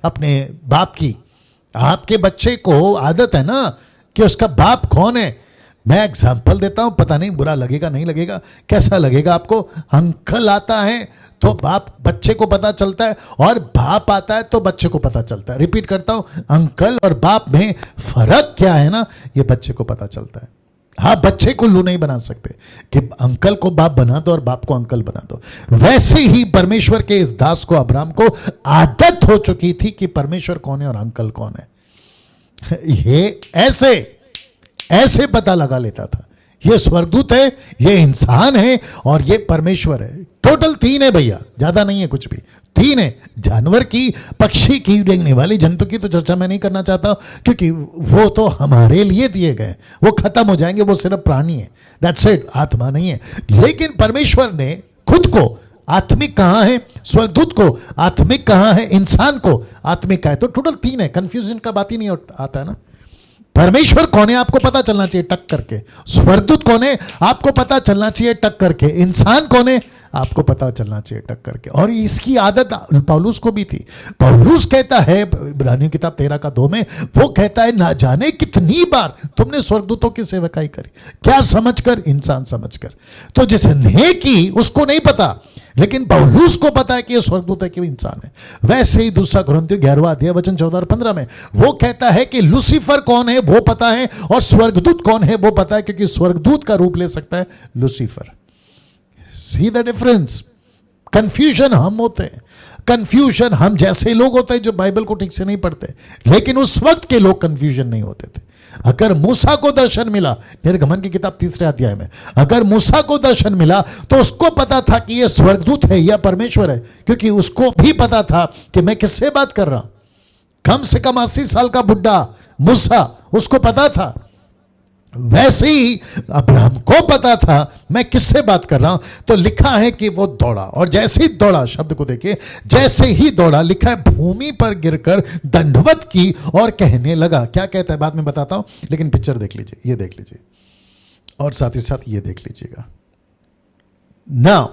[SPEAKER 1] अपने बाप की, आपके बच्चे को आदत है ना कि उसका बाप कौन है। मैं एग्जांपल देता हूं, पता नहीं बुरा लगेगा नहीं लगेगा, कैसा लगेगा आपको। अंकल आता है तो बाप बच्चे को पता चलता है, और बाप आता है तो बच्चे को पता चलता है। रिपीट करता हूं, अंकल और बाप में फर्क क्या है ना, ये बच्चे को पता चलता है। हाँ, बच्चे को उल्लू नहीं बना सकते कि अंकल को बाप बना दो और बाप को अंकल बना दो। वैसे ही परमेश्वर के इस दास को, अब्राहम को आदत हो चुकी थी कि परमेश्वर कौन है और अंकल कौन है। ये ऐसे पता लगा लेता था, ये स्वर्गदूत है, ये इंसान है और ये परमेश्वर है। टोटल 3 है भैया, ज्यादा नहीं है कुछ भी, 3 है। जानवर की, पक्षी की, रेंगने वाली जंतु की तो चर्चा मैं नहीं करना चाहता, क्योंकि वो तो हमारे लिए दिए गए, वो खत्म हो जाएंगे, वो सिर्फ प्राणी है, दैट्स इट, आत्मा नहीं है। लेकिन परमेश्वर ने खुद को आत्मिक कहां है, स्वर्गदूत को आत्मिक कहां है, इंसान को आत्मिक का है। तो टोटल 3 है, कंफ्यूजन का बात ही नहीं आता है ना। परमेश्वर कौन है आपको पता चलना चाहिए टक करके, स्वर्गदूत कौन है आपको पता चलना चाहिए टक करके, इंसान कौन है आपको पता चलना चाहिए टक करके। और इसकी आदत पौलुस को भी थी। पौलुस कहता है इब्रानियों किताब 13:2 में, वो कहता है ना जाने कितनी बार तुमने स्वर्गदूतों की सेवकाई करी, क्या समझकर, इंसान समझकर। तो जिसने की उसको नहीं पता, लेकिन पौलुस को पता है कि ये स्वर्गदूत है कि इंसान है। वैसे ही 2 कुरिन्थियों 11वां अध्याय वचन 14 और 15 में वो कहता है कि लूसीफर कौन है वो पता है, और स्वर्गदूत कौन है वो पता है, क्योंकि स्वर्गदूत का रूप ले सकता है Lucifer. See the difference. Confusion हम होते हैं, कंफ्यूजन हम जैसे लोग होते हैं जो बाइबल को ठीक से नहीं पढ़ते, लेकिन उस वक्त के लोग कंफ्यूजन नहीं होते थे। अगर मूसा को दर्शन मिला, निर्गमन की किताब 3 अध्याय में, अगर मूसा को दर्शन मिला तो उसको पता था कि यह स्वर्गदूत है या परमेश्वर है, क्योंकि उसको भी पता था कि मैं किससे बात कर रहा हूं। कम से कम 80 साल का बुढ़ा मूसा, उसको पता था। वैसे ही अब्राहम को पता था मैं किससे बात कर रहा हूं। तो लिखा है कि वो दौड़ा, और जैसे ही दौड़ा, शब्द को देखिए, जैसे ही दौड़ा, लिखा है भूमि पर गिरकर दंडवत की और कहने लगा। क्या कहता है बाद में बताता हूं, लेकिन पिक्चर देख लीजिए, ये देख लीजिए, और साथ ही साथ ये देख लीजिएगा। नाउ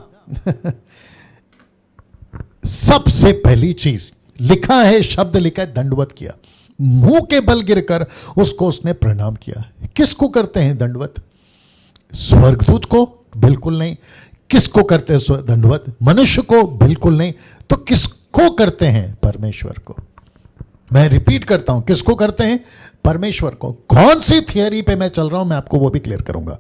[SPEAKER 1] सबसे पहली चीज लिखा है, शब्द लिखा है दंडवत किया, मुंह के बल गिरकर उसको उसने प्रणाम किया। किसको करते हैं दंडवत? स्वर्गदूत को? बिल्कुल नहीं। किसको करते हैं दंडवत? मनुष्य को? बिल्कुल नहीं। तो किसको करते हैं? परमेश्वर को। मैं रिपीट करता हूं, किसको करते हैं? परमेश्वर को। कौन सी थियरी पे मैं चल रहा हूं मैं आपको वो भी क्लियर करूंगा।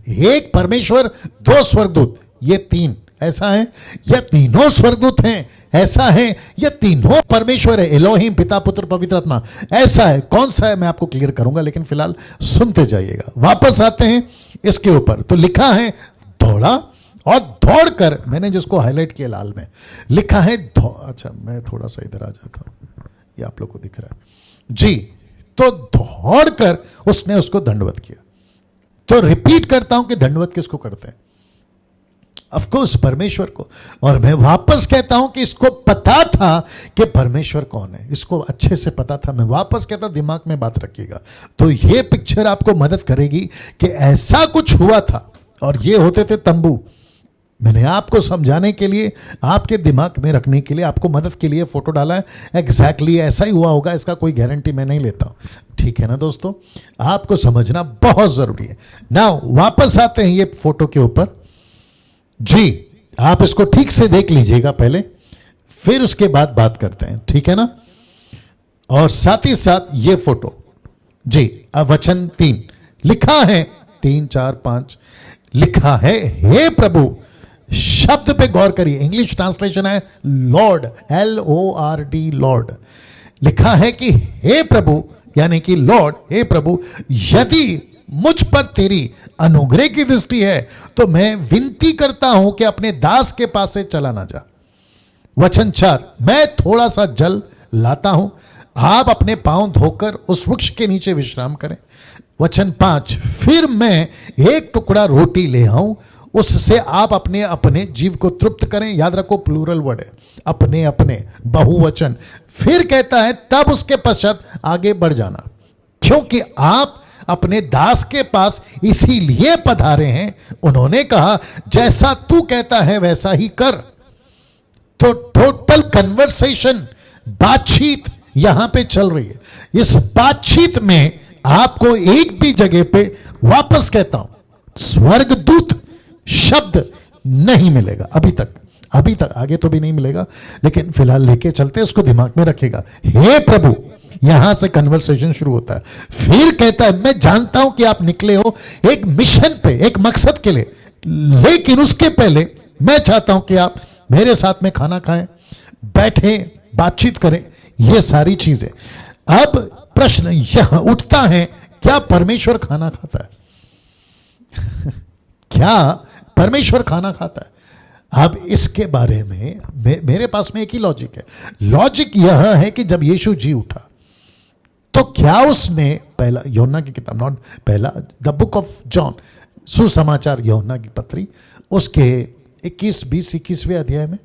[SPEAKER 1] एक परमेश्वर, 2 स्वर्गदूत, ये 3 ऐसा है, या तीनों स्वर्गदूत हैं ऐसा है, या तीनों परमेश्वर है, एलोहिम, पिता, पुत्र, पवित्र आत्मा, ऐसा है। कौन सा है मैं आपको क्लियर करूंगा, लेकिन फिलहाल सुनते जाइएगा। वापस आते हैं इसके ऊपर। तो लिखा है दौड़ा, और दौड़कर, मैंने जिसको हाईलाइट किया लाल में, लिखा है अच्छा मैं थोड़ा सा इधर आ जाता हूं, ये आप लोग को दिख रहा है जी। तो दौड़कर उसने उसको दंडवत किया। तो रिपीट करता हूं कि दंडवत किसको करते हैं? ऑफ कोर्स परमेश्वर को। और मैं वापस कहता हूं कि इसको पता था कि परमेश्वर कौन है, इसको अच्छे से पता था। मैं वापस कहता, दिमाग में बात रखिएगा। तो ये पिक्चर आपको मदद करेगी कि ऐसा कुछ हुआ था और ये होते थे तंबू। मैंने आपको समझाने के लिए, आपके दिमाग में रखने के लिए, आपको मदद के लिए फोटो डाला है। एग्जैक्टली ऐसा ही हुआ होगा, इसका कोई गारंटी मैं नहीं लेता हूं। ठीक है ना दोस्तों, आपको समझना बहुत जरूरी है। नाउ वापस आते हैं ये फोटो के ऊपर जी। आप इसको ठीक से देख लीजिएगा पहले, फिर उसके बाद बात करते हैं, ठीक है ना। और साथ ही साथ ये फोटो जी, अब वचन 3 लिखा है, 3 4 5 लिखा है, हे प्रभु। शब्द पे गौर करिए, इंग्लिश ट्रांसलेशन है लॉर्ड, LORD, लॉर्ड। लिखा है कि हे प्रभु, यानी कि लॉर्ड, हे प्रभु, यदि मुझ पर तेरी अनुग्रह की दृष्टि है तो मैं विनती करता हूं कि अपने दास के पास से चला ना जा। वचन 4, मैं थोड़ा सा जल लाता हूं, आप अपने पांव धोकर उस वृक्ष के नीचे विश्राम करें। वचन 5, फिर मैं एक टुकड़ा रोटी ले आऊं, उससे आप अपने अपने जीव को तृप्त करें। याद रखो प्लूरल वर्ड है, अपने अपने, बहुवचन। फिर कहता है तब उसके पश्चात आगे बढ़ जाना, क्योंकि आप अपने दास के पास इसीलिए पधारे हैं। उन्होंने कहा जैसा तू कहता है वैसा ही कर। तो टोटल कन्वर्सेशन, बातचीत यहां पे चल रही है। इस बातचीत में आपको एक भी जगह पे, वापस कहता हूं, स्वर्गदूत शब्द नहीं मिलेगा अभी तक, आगे तो भी नहीं मिलेगा, लेकिन फिलहाल लेके चलते हैं, उसको दिमाग में रखेगा। हे प्रभु, यहां से कन्वर्सेशन शुरू होता है। फिर कहता है मैं जानता हूं कि आप निकले हो एक मिशन पे, एक मकसद के लिए, लेकिन उसके पहले मैं चाहता हूं कि आप मेरे साथ में खाना खाएं, बैठे, बातचीत करें, ये सारी चीजें। अब प्रश्न यहां उठता है, क्या परमेश्वर खाना खाता है? क्या परमेश्वर खाना खाता है? अब इसके बारे में मेरे पास में एक ही लॉजिक है। लॉजिक यह है कि जब यीशु जी उठा तो क्या उसने, पहला यूहन्ना की किताब, नॉट पहला, द बुक ऑफ जॉन, सुसमाचार यूहन्ना की पत्री, उसके 21 अध्याय में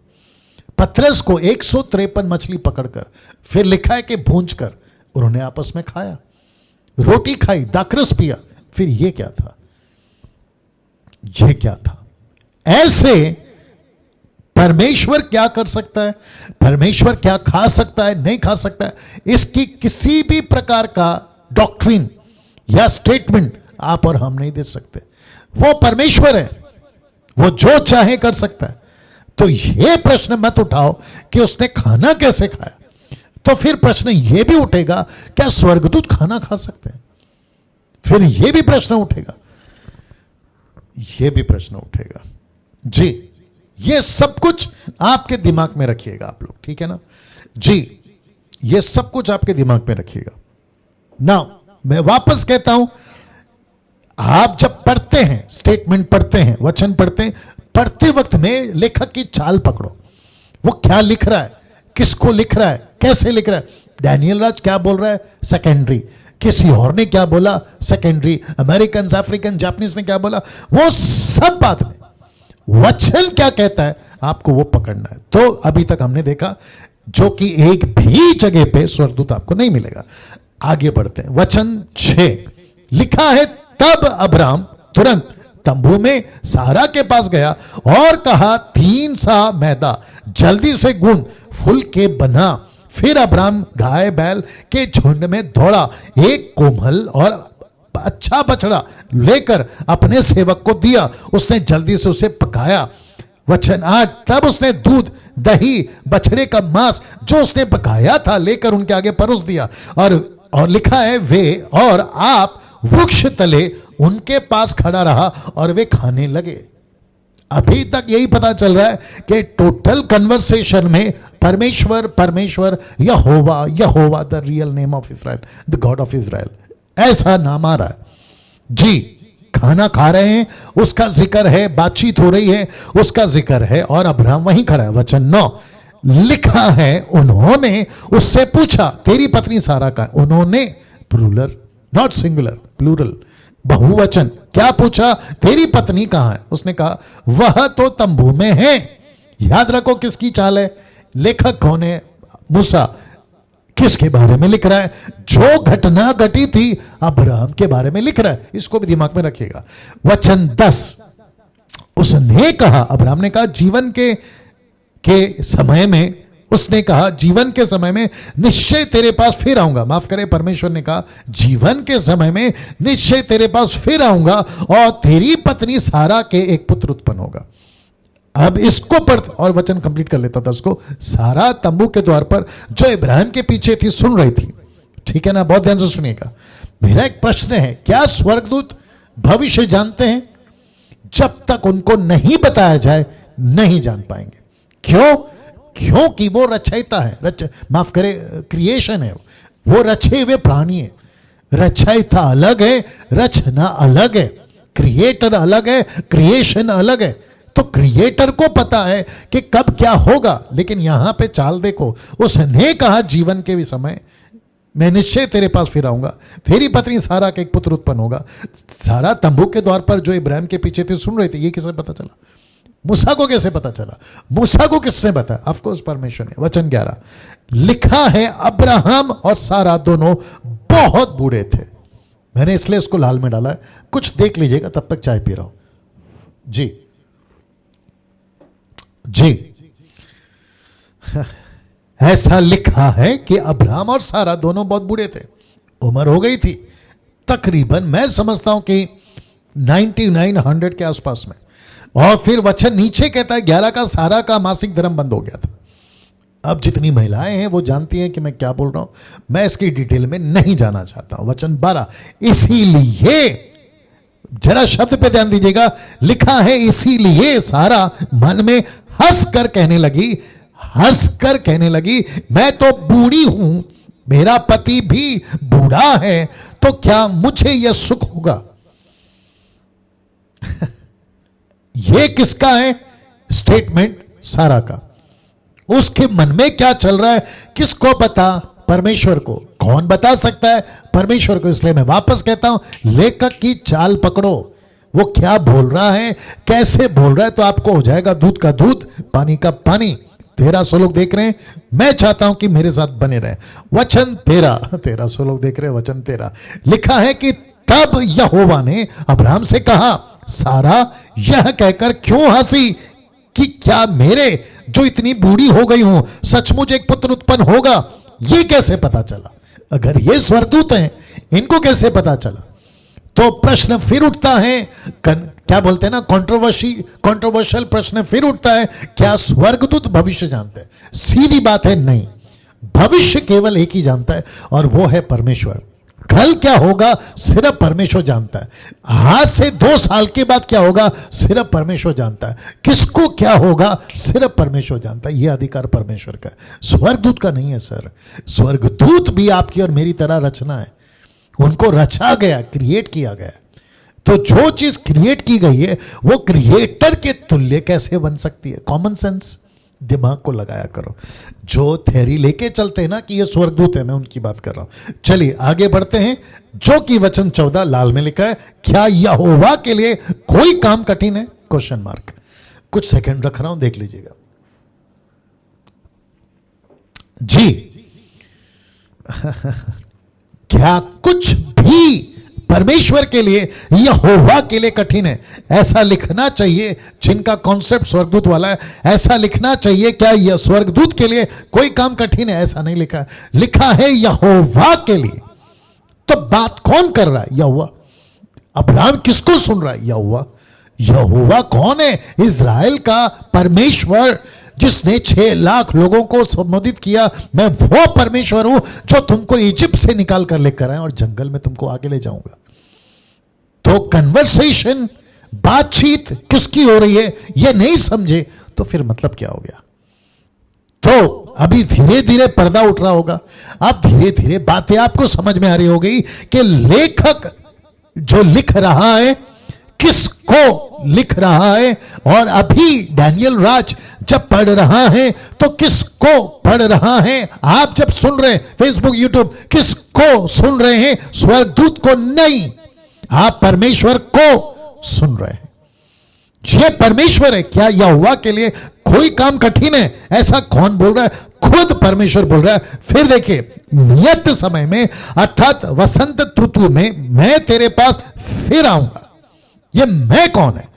[SPEAKER 1] पतरस को 153 मछली पकड़कर, फिर लिखा है कि भूंज कर उन्होंने आपस में खाया, रोटी खाई, दाखरस पिया। फिर ये क्या था? ये क्या था? ऐसे परमेश्वर क्या कर सकता है, परमेश्वर क्या खा सकता है, नहीं खा सकता है, इसकी किसी भी प्रकार का डॉक्ट्रिन या स्टेटमेंट आप और हम नहीं दे सकते। वो परमेश्वर है, वो जो चाहे कर सकता है। तो ये प्रश्न मत उठाओ कि उसने खाना कैसे खाया। तो फिर प्रश्न ये भी उठेगा, क्या स्वर्गदूत खाना खा सकते हैं? फिर ये भी प्रश्न उठेगा, ये भी प्रश्न उठेगा जी। ये सब कुछ आपके दिमाग में रखिएगा आप लोग, ठीक है ना जी। ये सब कुछ आपके दिमाग में रखिएगा ना। मैं वापस कहता हूं, आप जब पढ़ते हैं, स्टेटमेंट पढ़ते हैं, वचन पढ़ते हैं, पढ़ते वक्त में लेखक की चाल पकड़ो। वो क्या लिख रहा है, किसको लिख रहा है, कैसे लिख रहा है। डैनियल राज क्या बोल रहा है, सेकेंडरी। किसी और ने क्या बोला, सेकेंडरी। अमेरिकन, अफ्रीकन, जापानीज ने क्या बोला, वो सब बाद में। वचन क्या कहता है आपको वो पकड़ना है। तो अभी तक हमने देखा, जो कि एक भी जगह पे स्वर्गदूत आपको नहीं मिलेगा। आगे बढ़ते हैं, वचन 6 लिखा है, तब अब्राम तुरंत तंबू में सारा के पास गया और कहा, 3 सा मैदा जल्दी से गूंद फूल के बना। फिर अब्राम गाय बैल के झुंड में दौड़ा, एक कोमल और अच्छा बछड़ा लेकर अपने सेवक को दिया। उसने जल्दी से उसे पकाया। वचन 8, तब उसने दूध, दही, बछड़े का मांस जो उसने पकाया था लेकर उनके आगे परोस दिया। और लिखा है, वे और आप वृक्ष तले उनके पास खड़ा रहा और वे खाने लगे। अभी तक यही पता चल रहा है कि टोटल कन्वर्सेशन में परमेश्वर, परमेश्वर, यहोवा, यहोवा, the real name of Israel, the god of Israel, ऐसा नाम आ रहा है जी। खाना खा रहे हैं, उसका जिक्र है, बातचीत हो रही है, उसका जिक्र है, और अब्राहम वहीं खड़ा है। वचन 9 लिखा है, उन्होंने उससे पूछा, तेरी पत्नी सारा का। उन्होंने, प्लूरल, नॉट सिंगुलर, प्लूरल। बहुवचन। क्या पूछा? तेरी पत्नी कहां है? उसने कहा वह तो तंबू में है। याद रखो किसकी चाल है, लेखक कौन है? मूसा। किसके बारे में लिख रहा है? जो घटना घटी थी अब्राहम के बारे में लिख रहा है। इसको भी दिमाग में रखिएगा। वचन 10, उसने कहा, अब्राहम ने कहा जीवन के समय में, उसने कहा जीवन के समय में निश्चय तेरे पास फिर आऊंगा। माफ करे, परमेश्वर ने कहा जीवन के समय में निश्चय तेरे पास फिर आऊंगा और तेरी पत्नी सारा के एक पुत्र उत्पन्न होगा। अब इसको पढ़ और वचन कंप्लीट कर लेता था उसको। सारा तंबू के द्वार पर जो इब्राहिम के पीछे थी सुन रही थी। ठीक है ना, बहुत ध्यान से सुनिएगा। मेरा एक प्रश्न है, क्या स्वर्गदूत भविष्य जानते हैं? जब तक उनको नहीं बताया जाए नहीं जान पाएंगे। क्यों? क्योंकि वो रचयिता है, माफ करे क्रिएशन है, वो रचे हुए प्राणी है। रचयिता अलग है, रचना अलग है, क्रिएटर अलग है, क्रिएशन अलग है। तो क्रिएटर को पता है कि कब क्या होगा, लेकिन यहां पे चाल देखो। उसने कहा जीवन के भी समय मैं निश्चय तेरे पास फिर आऊंगा, तेरी पत्नी सारा का एक पुत्र उत्पन्न होगा। सारा तंबू के द्वार पर जो इब्राहिम के पीछे थे सुन रहे थे। ये किसे पता चला? मूसा को कैसे पता चला? मूसा को किसने बताया? ऑफ कोर्स परमेश्वर ने। वचन 11 लिखा है अब्राहम और सारा दोनों बहुत बूढ़े थे। मैंने इसलिए इसको लाल में डाला है, कुछ देख लीजिएगा, तब तक चाय पी रहा हूं। जी जी ऐसा लिखा है कि अब्राहम और सारा दोनों बहुत बूढ़े थे, उम्र हो गई थी तकरीबन, मैं समझता हूं कि 9900 के आसपास में। और फिर वचन नीचे कहता है 11 का सारा का मासिक धर्म बंद हो गया था। अब जितनी महिलाएं हैं वो जानती हैं कि मैं क्या बोल रहा हूं, मैं इसकी डिटेल में नहीं जाना चाहता हूं। वचन 12 इसीलिए, जरा शब्द पे ध्यान दीजिएगा, लिखा है इसीलिए सारा मन में हंस कर कहने लगी मैं तो बूढ़ी हूं, मेरा पति भी बूढ़ा है, तो क्या मुझे यह सुख होगा? यह किसका है स्टेटमेंट? सारा का। उसके मन में क्या चल रहा है किसको पता? परमेश्वर को। कौन बता सकता है? परमेश्वर को। इसलिए मैं वापस कहता हूं, लेखक की चाल पकड़ो, वो क्या बोल रहा है, कैसे बोल रहा है, तो आपको हो जाएगा दूध का दूध, पानी का पानी। 1300 लोग देख रहे हैं, मैं चाहता हूं कि मेरे साथ बने रहे। वचन 1300 लोग देख रहे हैं। वचन 13 लिखा है कि तब यहोवा ने अब्राहम से कहा, सारा यह कहकर क्यों हंसी कि क्या मेरे जो इतनी बूढ़ी हो गई हूं सचमुच एक पुत्र उत्पन्न होगा? ये कैसे पता चला? अगर ये स्वर्गदूत हैं, इनको कैसे पता चला? तो प्रश्न फिर उठता है, क्या बोलते हैं ना, कंट्रोवर्शियल प्रश्न फिर उठता है, क्या स्वर्गदूत भविष्य जानते हैं? सीधी बात है, नहीं। भविष्य केवल एक ही जानता है और वो है परमेश्वर। कल क्या होगा सिर्फ परमेश्वर जानता है। आज से 2 साल के बाद क्या होगा सिर्फ परमेश्वर जानता है। किसको क्या होगा सिर्फ परमेश्वर जानता है। यह अधिकार परमेश्वर का है, स्वर्गदूत का नहीं है सर। स्वर्गदूत भी आपकी और मेरी तरह रचना है, उनको रचा गया, क्रिएट किया गया। तो जो चीज क्रिएट की गई है वो क्रिएटर के तुल्य कैसे बन सकती है? कॉमन सेंस, दिमाग को लगाया करो। जो थ्योरी लेके चलते हैं ना कि ये स्वर्गदूत है, मैं उनकी बात कर रहा हूं। चलिए आगे बढ़ते हैं। जो कि वचन 14 लाल में लिखा है, क्या यहोवा के लिए कोई काम कठिन है? Question mark. कुछ सेकंड रख रहा हूं, देख लीजिएगा जी। क्या कुछ भी परमेश्वर के लिए, यहोवा के लिए कठिन है? ऐसा लिखना चाहिए जिनका कॉन्सेप्ट स्वर्गदूत वाला है, ऐसा लिखना चाहिए क्या यह स्वर्गदूत के लिए कोई काम कठिन है? ऐसा नहीं लिखा है, लिखा है यहोवा के लिए। तो बात कौन कर रहा है? यहोवा। अब्राहम किसको सुन रहा है? यहोवा। यहोवा कौन है? इज़राइल का परमेश्वर, जिसने 6 लाख लोगों को संबोधित किया, मैं वो परमेश्वर हूं जो तुमको इजिप्ट से निकाल कर लेकर आया और जंगल में तुमको आगे ले जाऊंगा। तो कन्वर्सेशन, बातचीत किसकी हो रही है ये नहीं समझे तो फिर मतलब क्या हो गया? तो अभी धीरे धीरे पर्दा उठ रहा होगा, अब धीरे धीरे बातें आपको समझ में आ रही होगी कि लेखक जो लिख रहा है किसको लिख रहा है। और अभी डैनियल राज जब पढ़ रहा है तो किसको पढ़ रहा है? आप जब सुन रहे हैं फेसबुक यूट्यूब, किसको सुन रहे हैं? स्वर्गदूत को नहीं। आप परमेश्वर को सुन रहे हैं। ये परमेश्वर है। क्या यहोवा के लिए कोई काम कठिन है? ऐसा कौन बोल रहा है? खुद परमेश्वर बोल रहा है। फिर देखिए, नियत समय में अर्थात वसंत ऋतु में मैं तेरे पास फिर आऊंगा। ये मैं कौन है?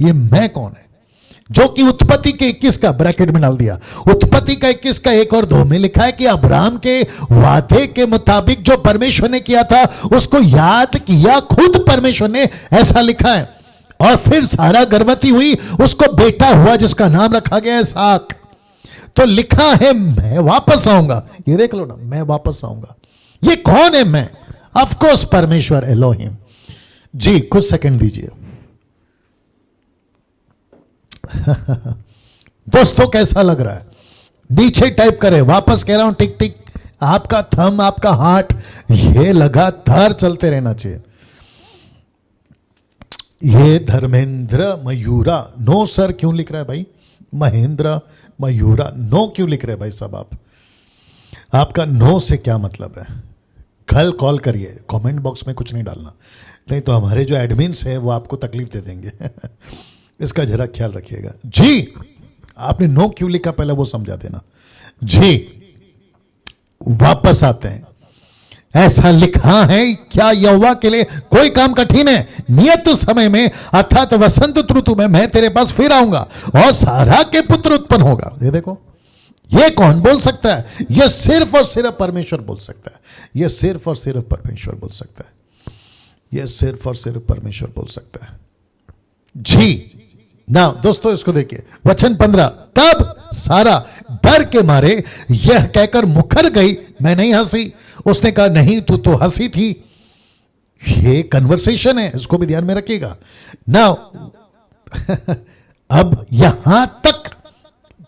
[SPEAKER 1] ये मैं कौन है? जो कि उत्पत्ति के 21 का ब्रैकेट में डाल दिया। उत्पत्ति का 21 का 1 और 2 में लिखा है कि अब्राहम के वादे के मुताबिक जो परमेश्वर ने किया था उसको याद किया खुद परमेश्वर ने, ऐसा लिखा है। और फिर सारा गर्भवती हुई, उसको बेटा हुआ जिसका नाम रखा गया है इसहाक। तो लिखा है मैं वापस आऊंगा। ये देख लो ना, मैं वापस आऊंगा। ये कौन है मैं? ऑफ कोर्स परमेश्वर एलोहिम। जी कुछ सेकंड दीजिए। दोस्तों कैसा लग रहा है? नीचे टाइप करें। वापस कह रहा हूं, टिक टिक आपका थंब, आपका हार्ट, ये लगातार चलते रहना चाहिए। ये धर्मेंद्र मयूरा, नो सर क्यों लिख रहा है भाई? महेंद्र मयूरा, नो क्यों लिख रहे हैं भाई साहब? आपका नो से क्या मतलब है? कल कॉल करिए, कमेंट बॉक्स में कुछ नहीं डालना, नहीं तो हमारे जो एडमिन्स हैं वो आपको तकलीफ दे देंगे। इसका जरा ख्याल रखिएगा। जी आपने नो क्यों लिखा पहले वो समझा देना। जी वापस आते हैं। ऐसा लिखा है, क्या यहोवा के लिए कोई काम कठिन है? नियत समय में अर्थात वसंत ऋतु में मैं तेरे पास फिर आऊंगा और सारा के पुत्र उत्पन्न होगा। ये देखो, ये कौन बोल सकता है? ये सिर्फ और सिर्फ परमेश्वर बोल सकता है। ये सिर्फ और सिर्फ परमेश्वर बोल सकता है। ये सिर्फ और सिर्फ परमेश्वर बोल सकता है। जी ना दोस्तों, इसको देखिए वचन 15। तब सारा डर के मारे यह कहकर मुकर गई, मैं नहीं हंसी। उसने कहा नहीं, तू तो हंसी थी। ये कन्वर्सेशन है, इसको भी ध्यान में रखिएगा ना। अब यहां तक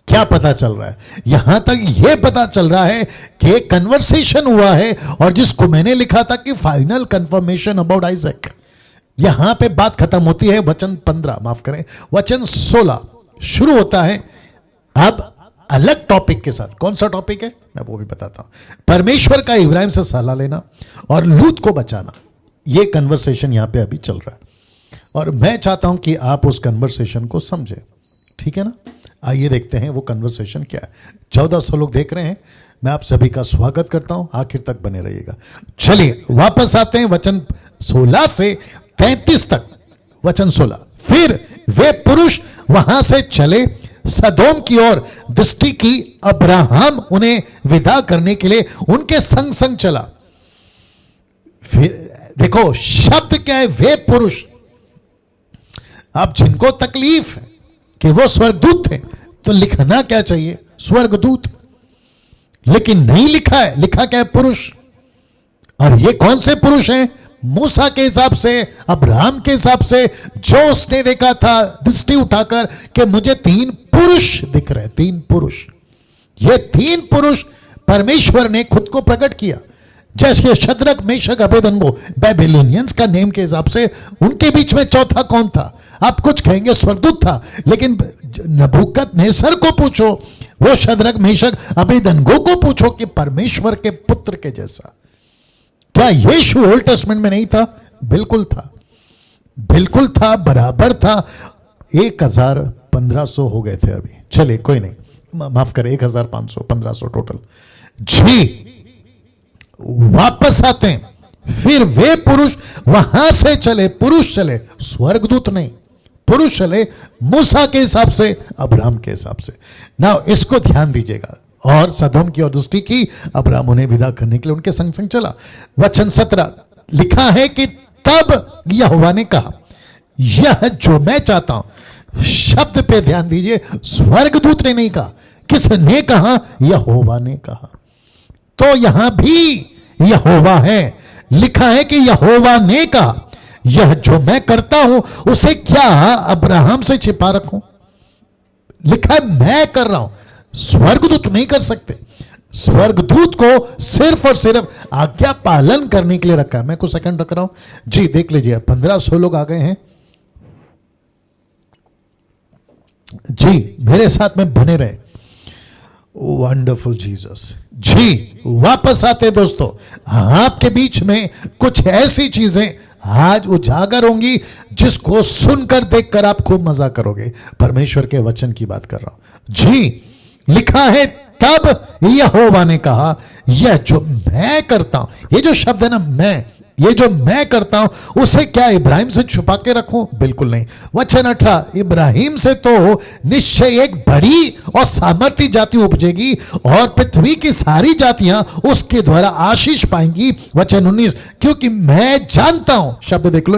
[SPEAKER 1] क्या पता चल रहा है? यहां तक यह पता चल रहा है कि कन्वर्सेशन हुआ है और जिसको मैंने लिखा था कि फाइनल कंफर्मेशन अबाउट आइजैक, यहां पे बात खत्म होती है। वचन 15 माफ करें, वचन 16 शुरू होता है अब अलग टॉपिक के साथ। कौन सा टॉपिक है मैं वो भी बताता हूं। परमेश्वर का इब्राहिम से सलाह लेना और लूत को बचाना, ये कन्वर्सेशन यहां पे अभी चल रहा है और मैं चाहता हूं कि आप उस कन्वर्सेशन को समझें, ठीक है ना? आइए देखते हैं वो कन्वर्सेशन क्या है। 1400 लोग देख रहे हैं, मैं आप सभी का स्वागत करता हूं, आखिर तक बने रहिएगा। चलिए वापस आते हैं वचन 16 से 33 तक। वचन 16, फिर वे पुरुष वहां से चले सदोम की ओर दृष्टि की। अब्राहम उन्हें विदा करने के लिए उनके संग संग चला। फिर देखो शब्द क्या है? वे पुरुष। अब जिनको तकलीफ है कि वो स्वर्गदूत थे तो लिखना क्या चाहिए? स्वर्गदूत, लेकिन नहीं लिखा है। लिखा क्या है? पुरुष। और ये कौन से पुरुष हैं? मूसा के हिसाब से, अब्राहम के हिसाब से, जो उसने देखा था दृष्टि उठाकर कि मुझे 3 पुरुष दिख रहे। 3 पुरुष। ये 3 पुरुष परमेश्वर ने खुद को प्रकट किया। जैसे शद्रक मेशक अबेदनगो बेबीलोनियंस का नेम के हिसाब से, उनके बीच में चौथा कौन था? आप कुछ कहेंगे स्वर्गदूत था, लेकिन नबूकदनेस्सर को पूछो, वो शद्रक मेशक अबेदनगो को पूछो कि परमेश्वर के पुत्र के जैसा क्या यीशु ओल्ड टेस्टमेंट में नहीं था? बिल्कुल था, बिल्कुल था, बराबर था। 1500 हो गए थे अभी। चलिए कोई नहीं, माफ करें 1500, 1500 टोटल। जी वापस आते हैं। फिर वे पुरुष वहां से चले, पुरुष चले, स्वर्गदूत नहीं, पुरुष चले मूसा के हिसाब से, अब्राहम के हिसाब से। ना इसको ध्यान दीजिएगा। और सदोम की ओर दृष्टि की, अब्राहम उन्हें विदा करने के लिए उनके संग संग चला। वचन 17 लिखा है कि तब यहोवा ने कहा, यह जो मैं चाहता हूं, शब्द पे ध्यान दीजिए, स्वर्गदूत ने नहीं कहा। किसने कहा? यहोवा ने कहा। तो यहां भी यहोवा है। लिखा है कि यहोवा ने कहा, यह जो मैं करता हूं उसे क्या अब्राहम से छिपा रखूं? लिखा है मैं कर रहा हूं, स्वर्गदूत नहीं कर सकते। स्वर्गदूत को सिर्फ और सिर्फ आज्ञा पालन करने के लिए रखा है। मैं कुछ सेकंड रख रहा हूं। जी देख लीजिए, 1500 लोग आ गए हैं। जी मेरे साथ में बने रहे। Wonderful Jesus. जी वापस आते दोस्तों, आपके बीच में कुछ ऐसी चीजें आज उजागर होंगी, जिसको सुनकर देखकर आप खूब मजा करोगे। परमेश्वर के वचन की बात कर रहा हूं जी। लिखा है तब यहोवा ने कहा, यह जो मैं करता हूं, ये जो शब्द है ना मैं, ये जो मैं करता हूं उसे क्या इब्राहिम से छुपा के रखूं? बिल्कुल नहीं। वचन 18, इब्राहिम से तो निश्चय एक बड़ी और सामर्थी जाति उपजेगी और पृथ्वी की सारी जातियां उसके द्वारा आशीष पाएंगी। वचन 19, क्योंकि मैं जानता हूं, शब्द देख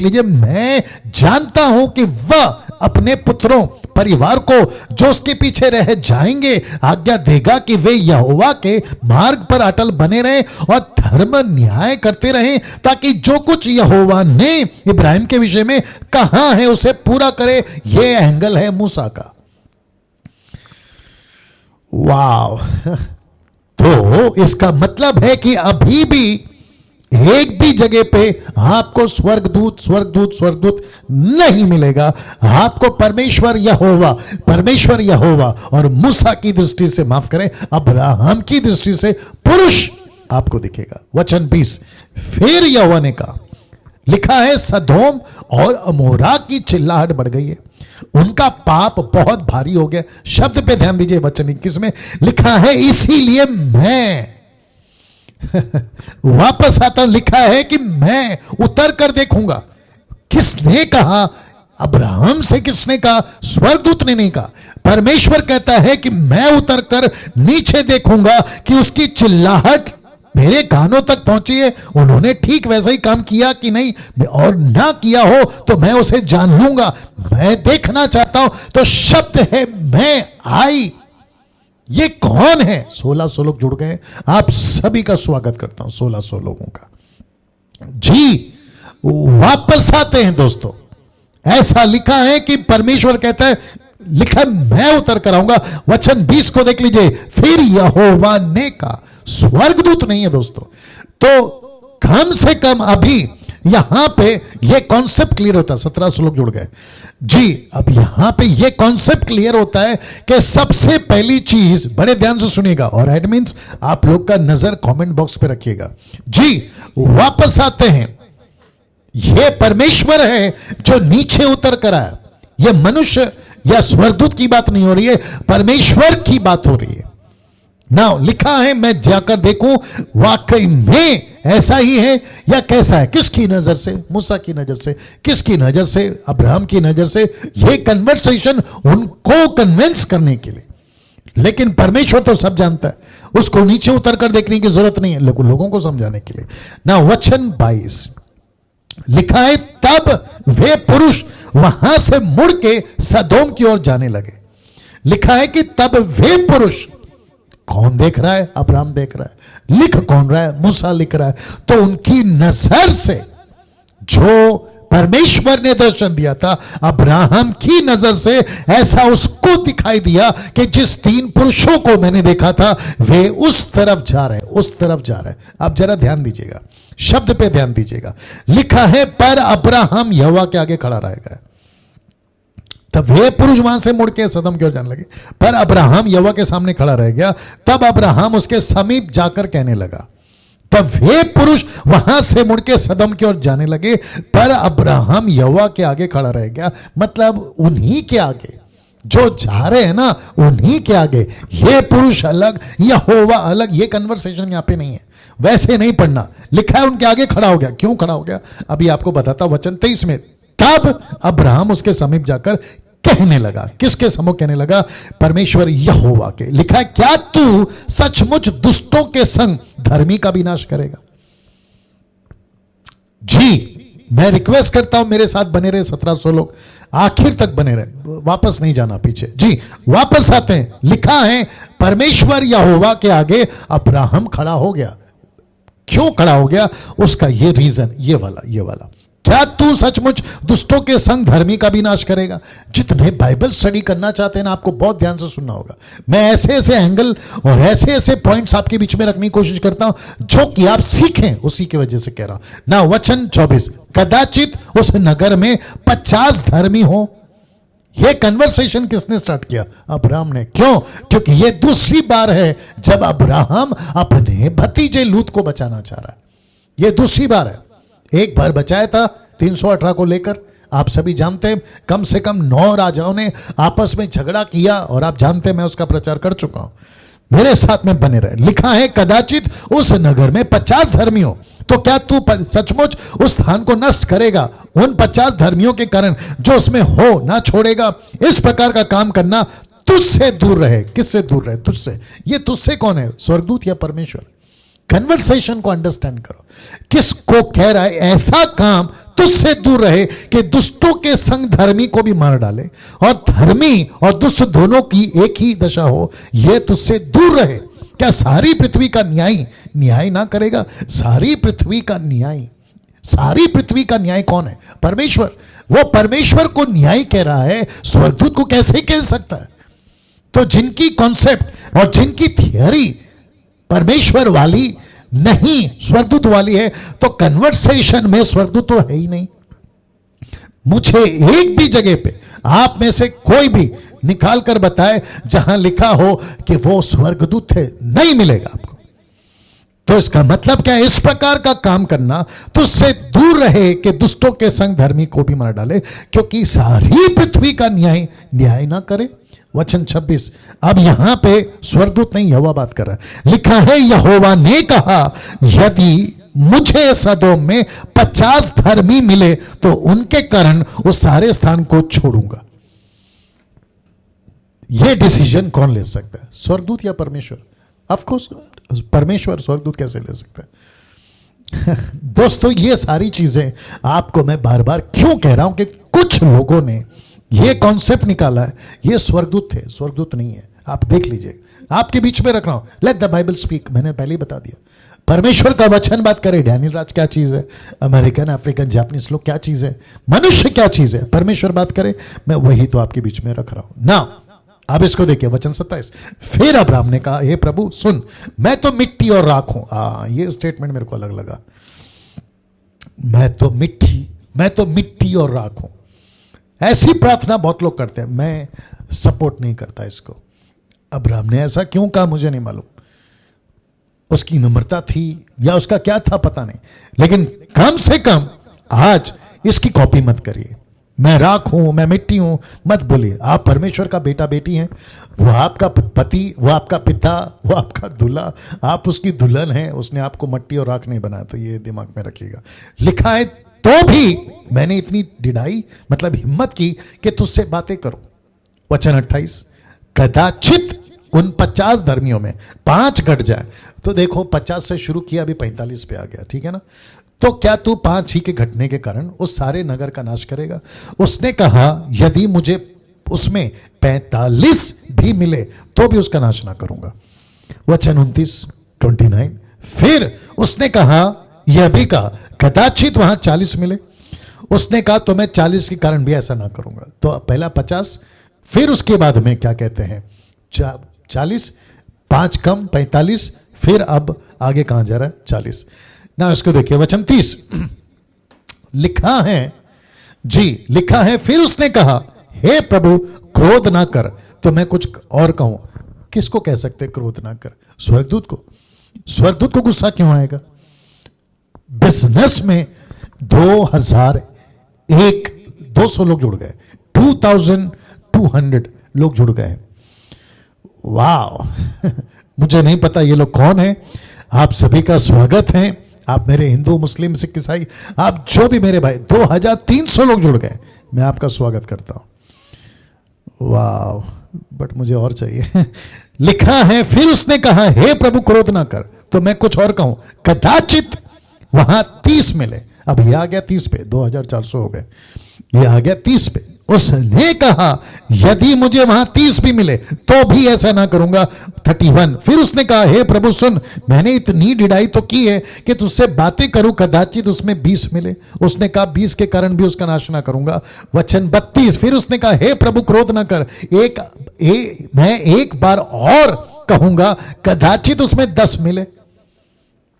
[SPEAKER 1] लीजिए, मैं जानता हूं कि वह अपने पुत्रों परिवार को जो उसके पीछे रह जाएंगे आज्ञा देगा कि वे यहोवा के मार्ग पर अटल बने रहें और धर्म न्याय करते रहें, ताकि जो कुछ यहोवा ने इब्राहिम के विषय में कहा है उसे पूरा करे। यह एंगल है मूसा का। वाव। तो इसका मतलब है कि अभी भी एक भी जगह पे आपको स्वर्गदूत नहीं मिलेगा। आपको परमेश्वर यहोवा और मूसा की दृष्टि से, माफ करें, अब्राहम की दृष्टि से पुरुष आपको दिखेगा। वचन 20, फिर यहोवा ने कहा, लिखा है सदोम और अमोरा की चिल्लाहट बढ़ गई है, उनका पाप बहुत भारी हो गया। शब्द पे ध्यान दीजिए, वचन 21 में लिखा है इसीलिए मैं वापस आता हूं। लिखा है कि मैं उतर कर देखूंगा। किसने कहा? अब्राहम से किसने कहा? स्वर्गदूत ने नहीं कहा। परमेश्वर कहता है कि मैं उतर कर नीचे देखूंगा कि उसकी चिल्लाहट मेरे कानों तक पहुंची है, उन्होंने ठीक वैसा ही काम किया कि नहीं, और ना किया हो तो मैं उसे जान लूंगा। मैं देखना चाहता हूं। तो शब्द है मैं आई। ये कौन है? 1600 लोग जुड़ गए। आप सभी का स्वागत करता हूं, 1600 लोगों का जी। वापस आते हैं दोस्तों। ऐसा लिखा है कि परमेश्वर कहता है, लिखा मैं उतर कर आऊंगा। वचन 20 को देख लीजिए, फिर यहोवा ने कहा, स्वर्गदूत नहीं है दोस्तों। तो कम से कम अभी यहां पे ये कॉन्सेप्ट क्लियर होता है। 1700 लोग जुड़ गए जी। अब यहां पे ये कॉन्सेप्ट क्लियर होता है कि सबसे पहली चीज, बड़े ध्यान से सुनिएगा और एडमिन्स आप लोग का नजर कमेंट बॉक्स पे रखिएगा जी। वापस आते हैं। ये परमेश्वर है जो नीचे उतर कर आया। ये मनुष्य या स्वर्गदूत की बात नहीं हो रही है, परमेश्वर की बात हो रही है ना। लिखा है मैं जाकर देखूं वाकई में ऐसा ही है या कैसा है। किसकी नजर से? मूसा की नजर से। किसकी नजर से? अब्राहम की नजर से। यह कन्वर्सेशन उनको कन्विंस करने के लिए। लेकिन परमेश्वर तो सब जानता है, उसको नीचे उतर कर देखने की जरूरत नहीं है, लोगों को समझाने के लिए ना। वचन 22 लिखा है तब वे पुरुष वहां से मुड़ के सदोम की ओर जाने लगे। लिखा है कि तब वे पुरुष, कौन देख रहा है? अब्राहम देख रहा है। लिख कौन रहा है? मूसा लिख रहा है। तो उनकी नजर से जो परमेश्वर ने दर्शन दिया था, अब्राहम की नजर से ऐसा उसको दिखाई दिया कि जिस 3 पुरुषों को मैंने देखा था वे उस तरफ जा रहे, उस तरफ जा रहे। अब जरा ध्यान दीजिएगा, शब्द पे ध्यान दीजिएगा। लिखा है पर अब्राहम यहोवा के आगे खड़ा रहेगा। तब वे पुरुष वहां से मुड़ के सदम की ओर जाने लगे, पर अब्राहम यहोवा के सामने खड़ा रह गया। तब अब्राहम उसके समीप जाकर कहने लगा। तब वे पुरुष वहां से मुड़ के सदम की ओर जाने लगे, पर अब्राहम यहोवा के आगे खड़ा रह गया। मतलब उन्हीं के आगे जो जा रहे हैं ना, उन्हीं के आगे। ये पुरुष अलग, यहोवा अलग। ये कन्वर्सेशन यहां पे नहीं है, वैसे नहीं पढ़ना। लिखा है उनके आगे खड़ा हो गया। क्यों खड़ा हो गया अभी आपको बताता। वचन 23 में तब अब्राहम उसके समीप जाकर कहने लगा। किसके सम्मुख कहने लगा? परमेश्वर यहोवा के। लिखा है क्या तू सचमुच दुष्टों के संग धर्मी का विनाश करेगा? जी, मैं रिक्वेस्ट करता हूं मेरे साथ बने रहे 1700 लोग, आखिर तक बने रहे, वापस नहीं जाना पीछे जी। वापस आते हैं। लिखा है परमेश्वर यहोवा के आगे अब्राहम खड़ा हो गया। क्यों खड़ा हो गया? उसका ये रीजन, ये वाला क्या तू सचमुच दुष्टों के संग धर्मी का विनाश करेगा? जितने बाइबल स्टडी करना चाहते हैं ना, आपको बहुत ध्यान से सुनना होगा। मैं ऐसे ऐसे एंगल और ऐसे ऐसे पॉइंट्स आपके बीच में रखने की कोशिश करता हूं जो कि आप सीखें, उसी की वजह से कह रहा हूं ना। वचन 24 कदाचित उस नगर में 50 धर्मी हो। यह कन्वर्सेशन किसने स्टार्ट किया? अब्राहम ने। क्यों? क्योंकि यह दूसरी बार है जब अब्राहम अपने भतीजे लूत को बचाना चाह रहा है। यह दूसरी बार है। एक बार बचाया था 318 को लेकर। आप सभी जानते हैं कम से कम 9 राजाओं ने आपस में झगड़ा किया, और आप जानते हैं मैं उसका प्रचार कर चुका हूं। मेरे साथ में बने रहे। लिखा है कदाचित उस नगर में 50 धर्मी हो, तो क्या तू सचमुच उस स्थान को नष्ट करेगा? उन 50 धर्मियों के कारण जो उसमें हो ना छोड़ेगा। इस प्रकार का काम करना तुझसे दूर रहे। किससे दूर रहे? तुझसे। ये तुझसे कौन है? स्वर्गदूत या परमेश्वर? कन्वर्सेशन को अंडरस्टैंड करो। किसको कह रहा है? ऐसा काम तुझसे दूर रहे कि दुष्टों के संग धर्मी को भी मार डाले, और धर्मी और दुष्ट दोनों की एक ही दशा हो, यह तुझसे दूर रहे। क्या सारी पृथ्वी का न्याय ना करेगा? सारी पृथ्वी का न्याय कौन है? परमेश्वर। वो परमेश्वर को न्याय कह रहा है, स्वर्गदूत को कैसे कह सकता है? तो जिनकी कॉन्सेप्ट और जिनकी थियरी परमेश्वर वाली नहीं स्वर्गदूत वाली है, तो कन्वर्सेशन में स्वर्गदूत तो है ही नहीं। मुझे एक भी जगह पे आप में से कोई भी निकाल कर बताए जहां लिखा हो कि वो स्वर्गदूत है, नहीं मिलेगा आपको। तो इसका मतलब क्या है? इस प्रकार का काम करना तो उससे दूर रहे कि दुष्टों के संग धर्मी को भी मार डाले, क्योंकि सारी पृथ्वी का न्याय ना करे। वचन 26। अब यहां पे स्वर्गदूत नहीं, यहोवा बात कर रहा है। लिखा है यहोवा ने कहा, यदि मुझे सदोम में 50 धर्मी मिले तो उनके कारण उस सारे स्थान को छोड़ूंगा। यह डिसीजन कौन ले सकता है? स्वर्गदूत या परमेश्वर? ऑफ कोर्स परमेश्वर। स्वर्गदूत कैसे ले सकता है? दोस्तों, ये सारी चीजें आपको मैं बार बार क्यों कह रहा हूं कि कुछ लोगों ने ये कॉन्सेप्ट निकाला है, ये स्वर्गदूत थे। स्वर्गदूत नहीं है। आप देख लीजिए, आपके बीच में रख रहा हूं। Let the Bible speak. मैंने पहले ही बता दिया। परमेश्वर का वचन बात करे। डैनियल राज क्या चीज है? अमेरिकन, अफ्रीकन, जापानीज लोग क्या चीज है? मनुष्य क्या चीज है? परमेश्वर बात करे। मैं वही तो आपके बीच में रख रहा हूं ना। अब इसको देखिए, वचन 27। फिर अब्राहम ने कहा, हे प्रभु सुन, मैं तो मिट्टी और राख हूं। ये स्टेटमेंट मेरे को अलग लगा। मैं तो मिट्टी और राख हूं। ऐसी प्रार्थना बहुत लोग करते हैं। मैं सपोर्ट नहीं करता इसको। अब्राहम ने ऐसा क्यों कहा मुझे नहीं मालूम। उसकी नम्रता थी या उसका क्या था पता नहीं, लेकिन कम से कम आज इसकी कॉपी मत करिए। मैं राख हूं, मैं मिट्टी हूं, मत बोलिए। आप परमेश्वर का बेटा बेटी हैं। वो आपका पति, वो आपका पिता, वो आपका दूल्हा, आप उसकी दुल्हन हैं। उसने आपको मिट्टी और राख नहीं बनाया, तो ये दिमाग में रखिएगा। लिखा है तो भी मैंने इतनी डिढ़ाई मतलब हिम्मत की कि तुझसे बातें करो। वचन 28। कदाचित उन 50 धर्मियों में 5 घट जाए। तो देखो 50 से शुरू किया, अभी 45 पे आ गया, ठीक है ना। तो क्या तू 5 ही के घटने के कारण उस सारे नगर का नाश करेगा? उसने कहा, यदि मुझे उसमें 45 भी मिले तो भी उसका नाश ना करूंगा। वचन 29। फिर उसने कहा, यह भी कहा, कदाचित वहां 40 मिले। उसने कहा, तो मैं 40 के कारण भी ऐसा ना करूंगा। तो पहला 50, फिर उसके बाद में क्या कहते हैं 40, 5 कम 45, फिर अब आगे कहां जा रहा है 40 ना। इसको देखिए वचन 30। लिखा है फिर उसने कहा, हे प्रभु क्रोध ना कर। तो मैं कुछ और कहूं। किसको कह सकते क्रोध ना कर? स्वर्गदूत को। स्वर्गदूत को गुस्सा क्यों आएगा? बिजनेस में 200 लोग जुड़ गए। 2200 लोग जुड़ गए। वाह मुझे नहीं पता ये लोग कौन है। आप सभी का स्वागत है। आप मेरे हिंदू, मुस्लिम, सिख, ईसाई, आप जो भी मेरे भाई, 2300 लोग जुड़ गए। मैं आपका स्वागत करता हूं। वाह, बट मुझे और चाहिए। लिखा है फिर उसने कहा, हे प्रभु क्रोध ना कर। तो मैं कुछ और कहूं, कदाचित वहां 30 मिले। अब ये आ गया 30 पे, 2400 हो गए। ये आ गया 30 पे। उसने कहा, यदि मुझे वहां 30 भी मिले तो भी ऐसा ना करूंगा। 31। फिर उसने कहा, हे प्रभु सुन, मैंने इतनी डिढ़ाई तो की है कि तुझसे बातें करूं, कदाचित उसमें 20 मिले। उसने कहा, 20 के कारण भी उसका नाश ना करूंगा। वचन 32। फिर उसने कहा, हे प्रभु क्रोध ना कर, मैं एक बार और कहूंगा, कदाचित उसमें 10 मिले।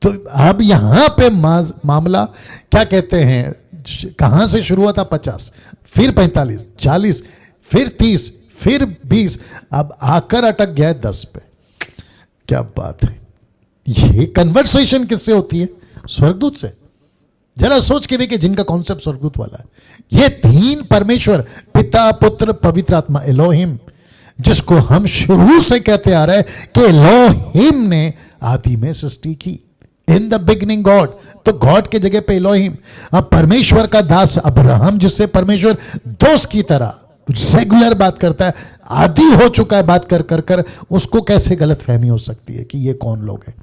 [SPEAKER 1] तो अब यहां पे मामला क्या कहते हैं, कहां से शुरू हुआ था? 50, फिर 45, 40, फिर 30, फिर 20, अब आकर अटक गया है 10 पे। क्या बात है। ये कन्वर्सेशन किससे होती है? स्वर्गदूत से। जरा सोच के देखिए, जिनका कॉन्सेप्ट स्वर्गदूत वाला है, ये तीन परमेश्वर, पिता पुत्र पवित्र आत्मा, एलोहिम, जिसको हम शुरू से कहते आ रहे हैं कि एलोहिम ने आदि में सृष्टि की। इन द बिगिनिंग गॉड, तो गॉड के जगह पे एलोहिम। अब परमेश्वर का दास अब्राहम, जिससे परमेश्वर दोस्त की तरह रेगुलर बात करता है, आदि हो चुका है बात कर कर कर, उसको कैसे गलतफहमी हो सकती है कि ये कौन लोग हैं?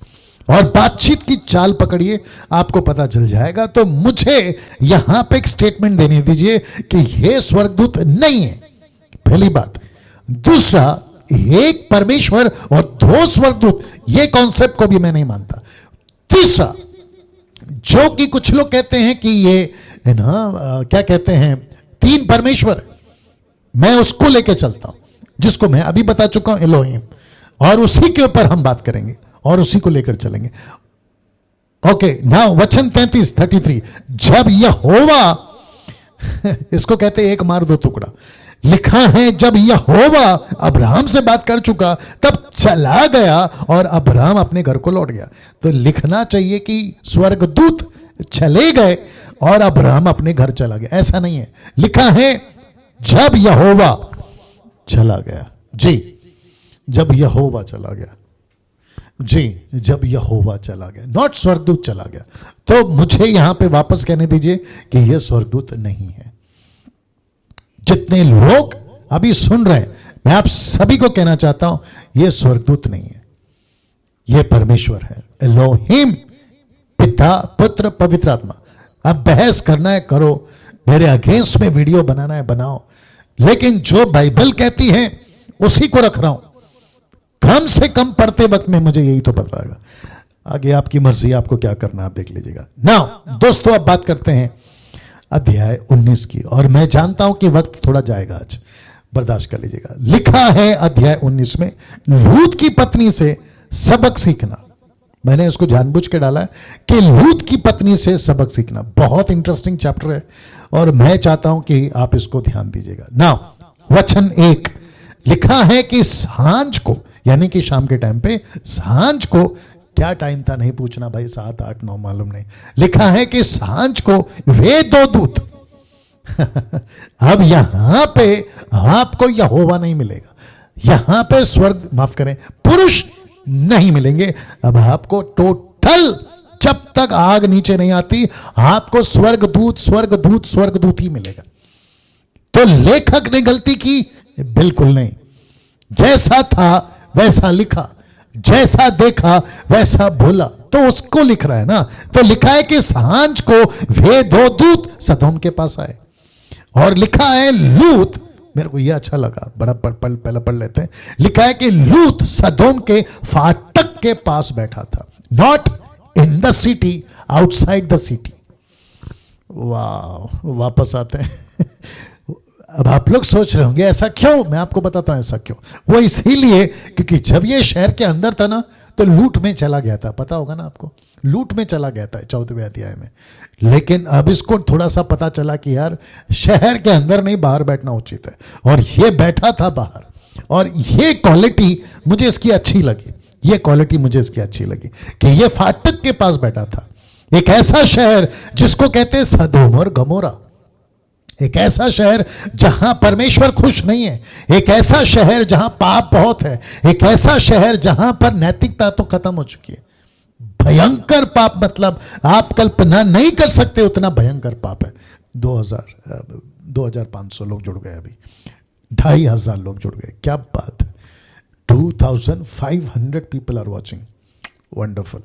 [SPEAKER 1] और बातचीत की चाल पकड़िए, आपको पता चल जाएगा। तो मुझे यहां पे एक स्टेटमेंट देने दीजिए कि ये स्वर्गदूत नहीं है, पहली बात। दूसरा, एक परमेश्वर और दो स्वर्गदूत, ये कॉन्सेप्ट को भी मैं नहीं मानता। तीसरा, जो कि कुछ लोग कहते हैं कि ये है ना, क्या कहते हैं, तीन परमेश्वर, मैं उसको लेके चलता हूं, जिसको मैं अभी बता चुका हूं, एलोहिम, और उसी के ऊपर हम बात करेंगे और उसी को लेकर चलेंगे। ओके, नाउ वचन 33, जब यहोवा इसको कहते हैं एक मार दो टुकड़ा, लिखा है जब यहोवा अब्राहम से बात कर चुका तब चला गया और अब्राहम अपने घर को लौट गया। तो लिखना चाहिए कि स्वर्गदूत चले गए और अब्राहम अपने घर चला गया, ऐसा नहीं है। लिखा है जब यहोवा चला गया। जी, जब यहोवा चला गया, जी, जब यहोवा चला गया, नॉट स्वर्गदूत चला गया। तो मुझे यहां पे वापस कहने दीजिए कि यह स्वर्गदूत नहीं है। जितने लोग अभी सुन रहे हैं, मैं आप सभी को कहना चाहता हूं, यह स्वर्गदूत नहीं है, यह परमेश्वर है, एलोहिम, पिता पुत्र पवित्र आत्मा। अब बहस करना है करो, मेरे अगेंस्ट में वीडियो बनाना है बनाओ, लेकिन जो बाइबल कहती है उसी को रख रहा हूं। कम से कम पढ़ते वक्त में मुझे यही तो पता लगा, आगे आपकी मर्जी, आपको क्या करना है आप देख लीजिएगा। नाउ दोस्तों, अब बात करते हैं अध्याय 19 की, और मैं जानता हूं कि वक्त थोड़ा जाएगा आज, बर्दाश्त कर लीजिएगा। लिखा है अध्याय 19 में, लूत की पत्नी से सबक सीखना। मैंने उसको जानबूझ के डाला है कि लूत की पत्नी से सबक सीखना। बहुत इंटरेस्टिंग चैप्टर है और मैं चाहता हूं कि आप इसको ध्यान दीजिएगा। नाउ वचन 1, लिखा है कि सांझ को, यानी कि शाम के टाइम पे, सांझ को, क्या टाइम था नहीं पूछना भाई, 7 8 9 मालूम नहीं, लिखा है कि सांझ को वे दो दूत अब यहां पे आपको यहोवा नहीं मिलेगा, यहां पे स्वर्ग, माफ करें, पुरुष नहीं मिलेंगे। अब आपको टोटल, जब तक आग नीचे नहीं आती, आपको स्वर्गदूत स्वर्गदूत स्वर्गदूत ही मिलेगा। तो लेखक ने गलती की? बिल्कुल नहीं। जैसा था वैसा लिखा, जैसा देखा वैसा भूला, तो उसको लिख रहा है ना। तो लिखा है कि सांझ को वे दो दूत सदोम के पास आए, और लिखा है लूत, मेरे को यह अच्छा लगा, बड़ा पहले पढ़ लेते हैं। लिखा है कि लूत सदोम के फाटक के पास बैठा था, not in the city, outside the city. वाह, वापस आते हैं अब आप लोग सोच रहे होंगे ऐसा क्यों, मैं आपको बताता हूं ऐसा क्यों। वो इसीलिए क्योंकि जब ये शहर के अंदर था ना, तो लूट में चला गया था, पता होगा ना आपको, लूट में चला गया था 14वें अध्याय में। लेकिन अब इसको थोड़ा सा पता चला कि यार शहर के अंदर नहीं, बाहर बैठना उचित है, और ये बैठा था बाहर। और ये क्वालिटी मुझे इसकी अच्छी लगी, ये क्वालिटी मुझे इसकी अच्छी लगी कि ये फाटक के पास बैठा था। एक ऐसा शहर जिसको कहते हैं सदोम और गमोरा, एक ऐसा शहर जहां परमेश्वर खुश नहीं है, एक ऐसा शहर जहां पाप बहुत है, एक ऐसा शहर जहां पर नैतिकता तो खत्म हो चुकी है। भयंकर पाप, मतलब आप कल्पना नहीं कर सकते उतना भयंकर पाप है। 2500 लोग जुड़ गए, अभी 2500 लोग जुड़ गए, क्या बात है। 2500 पीपल आर वॉचिंग, वंडरफुल।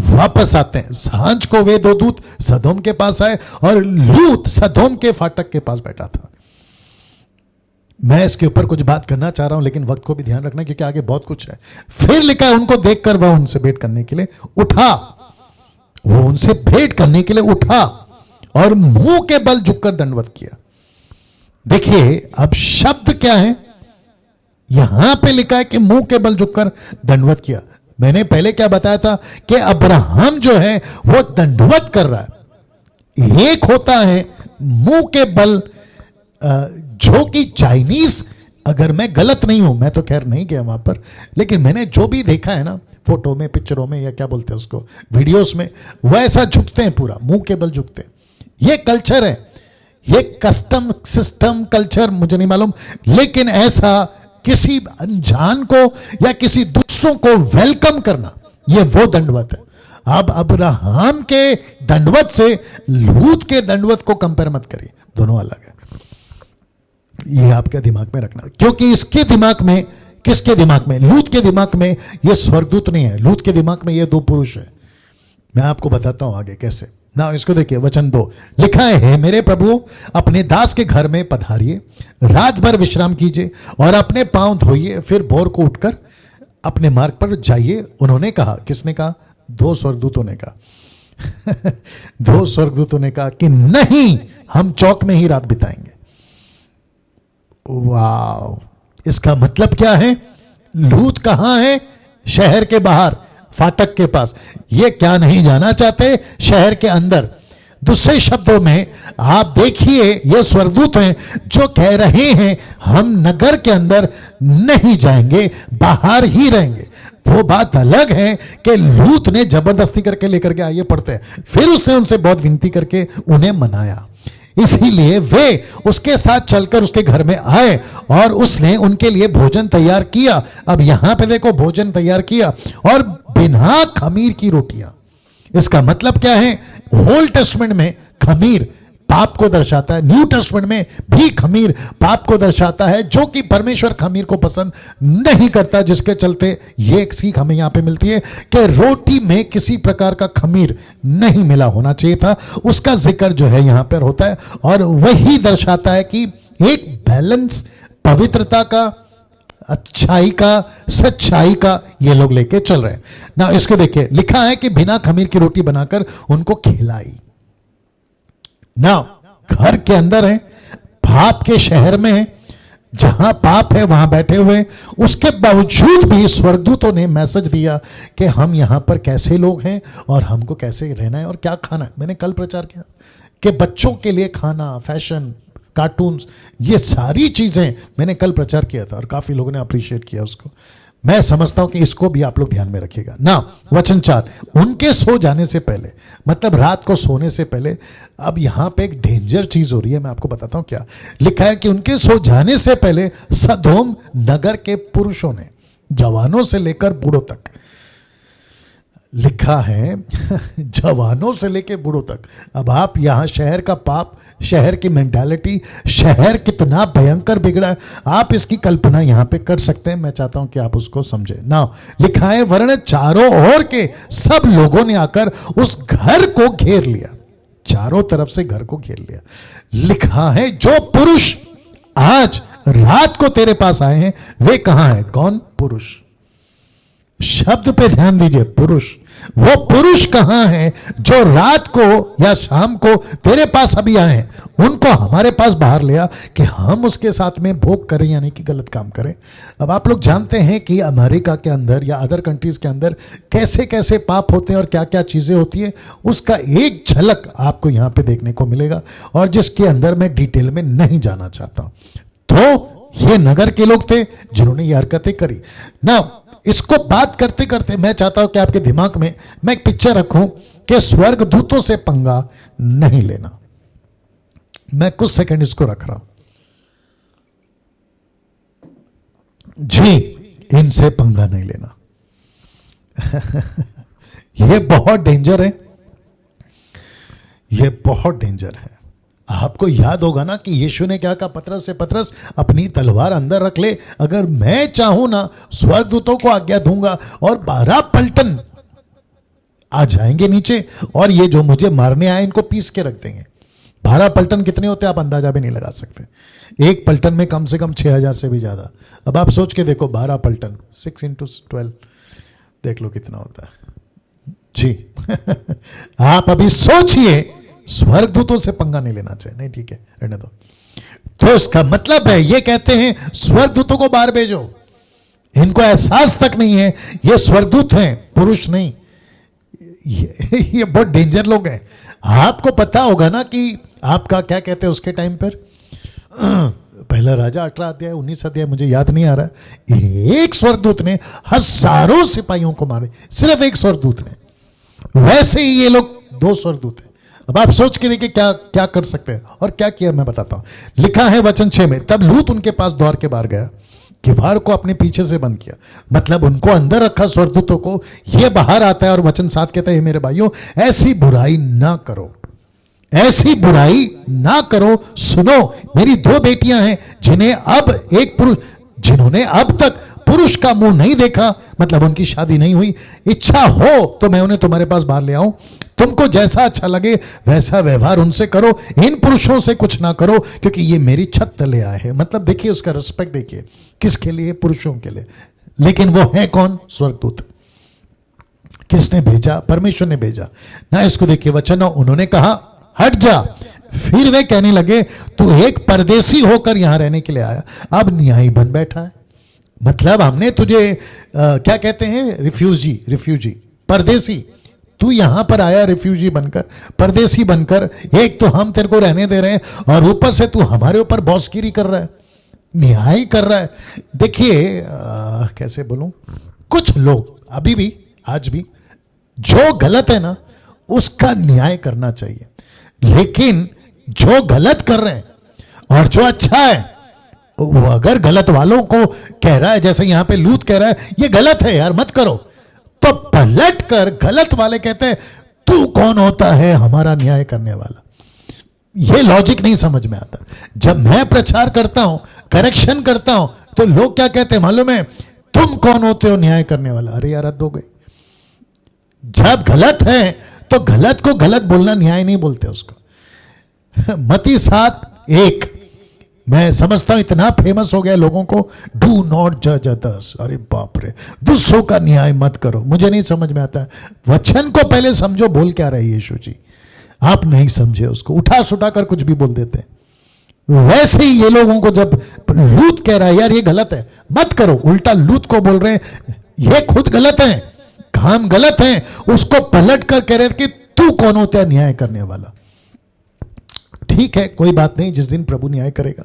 [SPEAKER 1] वापस आते हैं, सांझ को वे दो दूत सदोम के पास आए और लूत सदोम के फाटक के पास बैठा था। मैं इसके ऊपर कुछ बात करना चाह रहा हूं, लेकिन वक्त को भी ध्यान रखना क्योंकि आगे बहुत कुछ है। फिर लिखा है, उनको देखकर वह उनसे भेंट करने के लिए उठा, वो उनसे भेंट करने के लिए उठा और मुंह के बल झुककर दंडवत किया। देखिए अब शब्द क्या है, यहां पे लिखा है कि मुंह के बल झुककर दंडवत किया। मैंने पहले क्या बताया था कि अब्राहम जो है वो दंडवत कर रहा है। एक होता है मुंह के बल, जो कि चाइनीज, अगर मैं गलत नहीं हूं, मैं तो खैर नहीं गया वहां पर, लेकिन मैंने जो भी देखा है ना, फोटो में, पिक्चरों में, या क्या बोलते हैं उसको, वीडियोस में, वह ऐसा झुकते हैं, पूरा मुंह के बल झुकते हैं। ये कल्चर है, ये कस्टम सिस्टम कल्चर मुझे नहीं मालूम, लेकिन ऐसा किसी अनजान को या किसी दूसरों को वेलकम करना, ये वो दंडवत है। अब अब्राहम के दंडवत से लूत के दंडवत को कंपेयर मत करिए, दोनों अलग है। ये आपके दिमाग में रखना, क्योंकि इसके दिमाग में, किसके दिमाग में? लूत के दिमाग में ये स्वर्गदूत नहीं है, लूत के दिमाग में ये दो पुरुष है। मैं आपको बताता हूं आगे कैसे ना। इसको देखिए, वचन 2 लिखा है, हे मेरे प्रभु अपने दास के घर में पधारिए, रात भर विश्राम कीजिए और अपने पांव धोइए, फिर भोर को उठकर अपने मार्ग पर जाइए। उन्होंने कहा, किसने कहा? दो स्वर्गदूतों ने कहा दो स्वर्गदूतों ने कहा कि नहीं, हम चौक में ही रात बिताएंगे। वाह, इसका मतलब क्या है? लूत कहां है? शहर के बाहर, फाटक के पास। ये क्या नहीं जाना चाहते शहर के अंदर। दूसरे शब्दों में आप देखिए, ये स्वर्गदूत हैं जो कह रहे हैं हम नगर के अंदर नहीं जाएंगे, बाहर ही रहेंगे। वो बात अलग है कि लूत ने जबरदस्ती करके लेकर के आइए पढ़ते हैं, फिर उसने उनसे बहुत विनती करके उन्हें मनाया, इसीलिए वे उसके साथ चलकर उसके घर में आए और उसने उनके लिए भोजन तैयार किया। अब यहां पे देखो, भोजन तैयार किया और बिना खमीर की रोटियां। इसका मतलब क्या है? ओल्ड टेस्टमेंट में खमीर पाप को दर्शाता है, न्यू टेस्टमेंट में भी खमीर पाप को दर्शाता है, जो कि परमेश्वर खमीर को पसंद नहीं करता, जिसके चलते ये एक सीख हमें यहां पे मिलती है कि रोटी में किसी प्रकार का खमीर नहीं मिला होना चाहिए था। उसका जिक्र जो है यहां पर होता है और वही दर्शाता है कि एक बैलेंस, पवित्रता का, अच्छाई का, सच्चाई का ये लोग लेके चल रहे हैं ना। इसको देखिए, लिखा है कि बिना खमीर की रोटी बनाकर उनको खिलाई ना। घर के अंदर है, पाप के शहर में है, जहां पाप है वहां बैठे हुए, उसके बावजूद भी स्वर्गदूतों ने मैसेज दिया कि हम यहां पर कैसे लोग हैं और हमको कैसे रहना है और क्या खाना है। मैंने कल प्रचार किया कि बच्चों के लिए खाना, फैशन, कार्टून्स, ये सारी चीजें मैंने कल प्रचार किया था और काफी लोगों ने अप्रिशिएट किया उसको। मैं समझता हूं कि इसको भी आप लोग ध्यान में रखिएगा ना। वचन 4, उनके सो जाने से पहले, मतलब रात को सोने से पहले। अब यहां पे एक डेंजर चीज हो रही है, मैं आपको बताता हूं क्या लिखा है कि उनके सो जाने से पहले सदोम नगर के पुरुषों ने, जवानों से लेकर बूढ़ों तक, लिखा है जवानों से लेकर बूढ़ों तक। अब आप यहां शहर का पाप, शहर की मेंटालिटी, शहर कितना भयंकर बिगड़ा है, आप इसकी कल्पना यहां पे कर सकते हैं। मैं चाहता हूं कि आप उसको समझें ना। लिखा है, वरन चारों ओर के सब लोगों ने आकर उस घर को घेर लिया, चारों तरफ से घर को घेर लिया। लिखा है, जो पुरुष आज रात को तेरे पास आए हैं वे कहां हैं? कौन पुरुष? शब्द पे ध्यान दीजिए, पुरुष। वो पुरुष कहां हैं जो रात को या शाम को तेरे पास अभी आए हैं? उनको हमारे पास बाहर लिया कि हम उसके साथ में भोग करें, यानी कि गलत काम करें। अब आप लोग जानते हैं कि अमेरिका के अंदर या अदर कंट्रीज के अंदर कैसे कैसे पाप होते हैं और क्या क्या चीजें होती है, उसका एक झलक आपको यहां पे देखने को मिलेगा, और जिसके अंदर मैं डिटेल में नहीं जाना चाहता। तो ये नगर के लोग थे जिन्होंने ये हरकतें करी ना। इसको बात करते करते मैं चाहता हूं कि आपके दिमाग में मैं एक पिक्चर रखूं कि स्वर्गदूतों से पंगा नहीं लेना। मैं कुछ सेकंड इसको रख रहा हूं जी, इनसे पंगा नहीं लेना यह बहुत डेंजर है, यह बहुत डेंजर है। आपको याद होगा ना कि यीशु ने क्या कहा पतरस से, पतरस अपनी तलवार अंदर रख ले, अगर मैं चाहूं ना स्वर्गदूतों को आज्ञा दूंगा और 12 पलटन आ जाएंगे नीचे और ये जो मुझे मारने आए इनको पीस के रख देंगे। 12 पलटन कितने होते हैं आप अंदाजा भी नहीं लगा सकते। एक पलटन में कम से कम 6000 से भी ज्यादा। अब आप सोच के देखो, 12 पलटन 6 × 12 देख लो कितना होता है जी आप अभी सोचिए, स्वर्गदूतों से पंगा नहीं लेना चाहिए। नहीं, ठीक है, रहने दो। तो इसका मतलब है ये कहते हैं स्वर्गदूतों को बाहर भेजो, इनको एहसास तक नहीं है ये स्वर्गदूत हैं, पुरुष नहीं। ये बहुत डेंजर लोग हैं। आपको पता होगा ना कि आपका क्या कहते हैं उसके टाइम पर, पहला राजा 18 अध्याय 19 अध्याय मुझे याद नहीं आ रहा, एक स्वर्गदूत ने हजारों सिपाहियों को मारे, सिर्फ एक स्वर्गदूत ने। वैसे ही ये लोग 2 स्वर्गदूत हैं। अब आप सोच के देखिए क्या क्या कर सकते हैं और क्या किया मैं बताता हूं। लिखा है वचन 6 में, तब लूत उनके पास द्वार के बाहर गया, किवाड़ को अपने पीछे से बंद किया। मतलब उनको अंदर रखा स्वर्गदूतों को, ये बाहर आता है और वचन 7 कहता है, मेरे भाइयों ऐसी बुराई ना करो, ऐसी बुराई ना करो। सुनो, मेरी 2 बेटियां हैं जिन्हें अब एक पुरुष, जिन्होंने अब तक पुरुष का मुंह नहीं देखा, मतलब उनकी शादी नहीं हुई। इच्छा हो तो मैं उन्हें तुम्हारे पास बाहर ले आऊं, तुमको जैसा अच्छा लगे वैसा व्यवहार उनसे करो, इन पुरुषों से कुछ ना करो, क्योंकि ये मेरी छत तले आए हैं। मतलब देखिए उसका रिस्पेक्ट देखिए, किसके लिए? पुरुषों के लिए। लेकिन वो है कौन? स्वर्गदूत। किसने भेजा? परमेश्वर ने भेजा ना। इसको देखिए वचन, उन्होंने कहा हट जा। फिर वे कहने लगे, तू एक परदेसी होकर यहां रहने के लिए आया, अब न्यायी बन बैठा है। मतलब हमने तुझे क्या कहते हैं? रिफ्यूजी, परदेसी। तू यहां पर आया रिफ्यूजी बनकर, परदेसी बनकर। एक तो हम तेरे को रहने दे रहे हैं और ऊपर से तू हमारे ऊपर बॉसगिरी कर रहा है, न्याय कर रहा है। देखिए कैसे बोलूं, कुछ लोग अभी भी, आज भी, जो गलत है ना उसका न्याय करना चाहिए, लेकिन जो गलत कर रहे हैं और जो अच्छा है, वो अगर गलत वालों को कह रहा है, जैसे यहां पे लूत कह रहा है ये गलत है यार मत करो, तो पलट कर गलत वाले कहते हैं तू कौन होता है हमारा न्याय करने वाला। ये लॉजिक नहीं समझ में आता। जब मैं प्रचार करता हूं, करेक्शन करता हूं, तो लोग क्या कहते हैं मालूम है? तुम कौन होते हो न्याय करने वाला? अरे यार हद हो गई। जब गलत है तो गलत को गलत बोलना न्याय नहीं बोलते उसको। मत्ती 7:1 मैं समझता हूं इतना फेमस हो गया लोगों को, डू नॉट जज अदर्स। अरे बाप रे, दूसरों का न्याय मत करो। मुझे नहीं समझ में आता। वचन को पहले समझो, बोल क्या रहे यीशु जी। आप नहीं समझे, उसको उठा सुठा कर कुछ भी बोल देते हैं। वैसे ही ये लोगों को जब लूत कह रहा है यार ये गलत है मत करो, उल्टा लूत को बोल रहे हैं ये खुद गलत है, काम गलत है, उसको पलट कर कह रहे कि तू कौन होता है न्याय करने वाला। ठीक है, कोई बात नहीं, जिस दिन प्रभु न्याय करेगा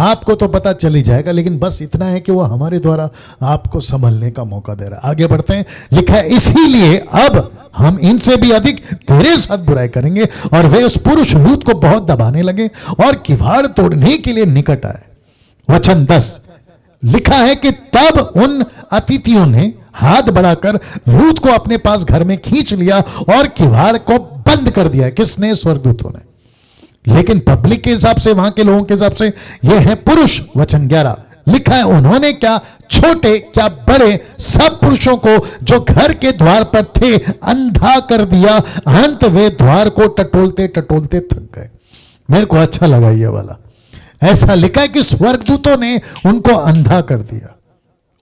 [SPEAKER 1] आपको तो पता चल ही जाएगा, लेकिन बस इतना है कि वो हमारे द्वारा आपको संभलने का मौका दे रहा है। आगे बढ़ते हैं। लिखा है, इसीलिए अब हम इनसे भी अधिक तेरे साथ बुराई करेंगे। और वे उस पुरुष लूत को बहुत दबाने लगे और किवाड़ तोड़ने के लिए निकट आए। वचन 10 लिखा है कि तब उन अतिथियों ने हाथ बढ़ाकर लूत को अपने पास घर में खींच लिया और किवाड़ को बंद कर दिया। किसने? स्वर्गदूतों ने। लेकिन पब्लिक के हिसाब से, वहां के लोगों के हिसाब से ये है पुरुष। वचन 11 लिखा है, उन्होंने क्या छोटे क्या बड़े सब पुरुषों को जो घर के द्वार पर थे अंधा कर दिया। अंत वे द्वार को टटोलते टटोलते थक गए। मेरे को अच्छा लगा ये वाला। ऐसा लिखा है कि स्वर्गदूतों ने उनको अंधा कर दिया,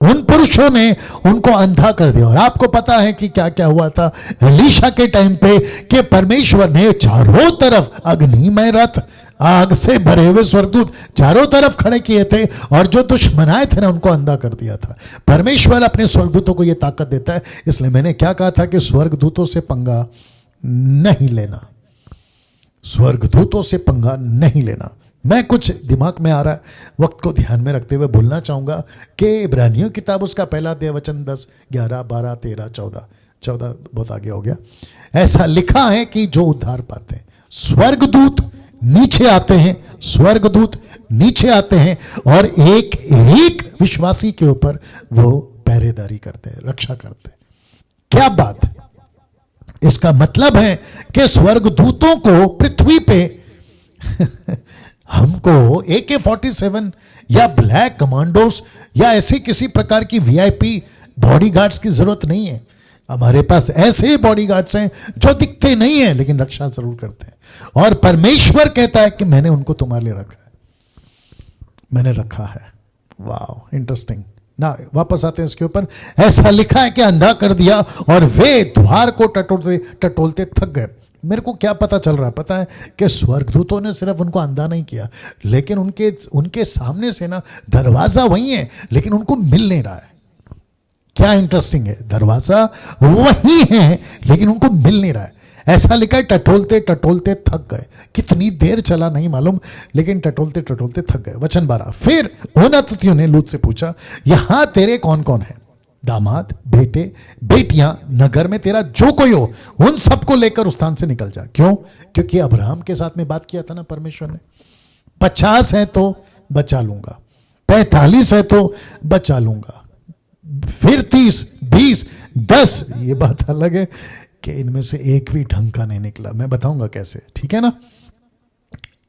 [SPEAKER 1] उन पुरुषों ने उनको अंधा कर दिया। और आपको पता है कि क्या क्या हुआ था एलीशा के टाइम पे, कि परमेश्वर ने चारों तरफ अग्निमय रथ, आग से भरे हुए स्वर्गदूत चारों तरफ खड़े किए थे, और जो दुश्मनाए थे ना उनको अंधा कर दिया था। परमेश्वर अपने स्वर्गदूतों को यह ताकत देता है। इसलिए मैंने क्या कहा था कि स्वर्गदूतों से पंगा नहीं लेना, स्वर्गदूतों से पंगा नहीं लेना। मैं कुछ दिमाग में आ रहा है, वक्त को ध्यान में रखते हुए बोलना चाहूंगा कि इब्रानियों किताब उसका पहला अध्याय वचन 10, 11, 12, 13, 14 बहुत आगे हो गया। ऐसा लिखा है कि जो उद्धार पाते हैं स्वर्गदूत नीचे आते हैं, स्वर्गदूत नीचे आते हैं और एक एक विश्वासी के ऊपर वो पहरेदारी करते हैं, रक्षा करते हैं। क्या बात है! इसका मतलब है कि स्वर्गदूतों को पृथ्वी पे हमको AK-47 या ब्लैक कमांडोस या ऐसे किसी प्रकार की VIP बॉडीगार्ड्स की जरूरत नहीं है। हमारे पास ऐसे बॉडीगार्ड्स हैं जो दिखते नहीं हैं लेकिन रक्षा जरूर करते हैं। और परमेश्वर कहता है कि मैंने उनको तुम्हारे लिए रखा है, मैंने रखा है। वाह, इंटरेस्टिंग ना। वापस आते हैं इसके ऊपर। ऐसा लिखा है कि अंधा कर दिया और वे द्वार को टटोलते टटोलते थक गए। मेरे को क्या पता चल रहा है पता है कि स्वर्गदूतों ने सिर्फ उनको अंधा नहीं किया, लेकिन उनके सामने से ना दरवाजा वही है लेकिन उनको मिल नहीं रहा है। क्या इंटरेस्टिंग है, दरवाजा वही है लेकिन उनको मिल नहीं रहा है। ऐसा लिखा है टटोलते टटोलते थक गए। कितनी देर चला नहीं मालूम, लेकिन टटोलते टटोलते थक गए। वचन 12 फिर उन अतिथियों ने लूत से पूछा, यहां तेरे कौन कौन है? दामाद, बेटे, बेटियां, नगर में तेरा जो कोई हो, उन सबको लेकर उस स्थान से निकल जा। क्यों? क्योंकि अब्राहम के साथ में बात किया था ना परमेश्वर ने, 50 है तो बचा लूंगा, 45 है तो बचा लूंगा, फिर 30, 20, 10। ये बात अलग है कि इनमें से एक भी ढंग का नहीं निकला। मैं बताऊंगा कैसे, ठीक है ना।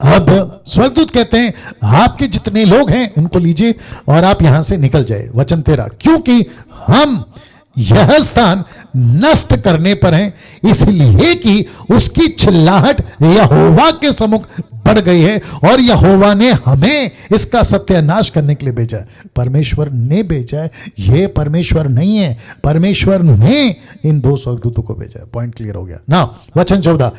[SPEAKER 1] अब स्वर्गदूत कहते हैं आपके जितने लोग हैं उनको लीजिए और आप यहां से निकल जाए। वचन 13, क्योंकि हम यह स्थान नष्ट करने पर हैं, इसलिए कि उसकी चिल्लाहट यहोवा के सम्मुख बढ़ गई है और यहोवा ने हमें इसका सत्यानाश करने के लिए भेजा है। परमेश्वर ने भेजा है, ये परमेश्वर नहीं है, परमेश्वर ने इन 2 स्वर्गदूतों को भेजा है। पॉइंट क्लियर हो गया ना। वचन 14,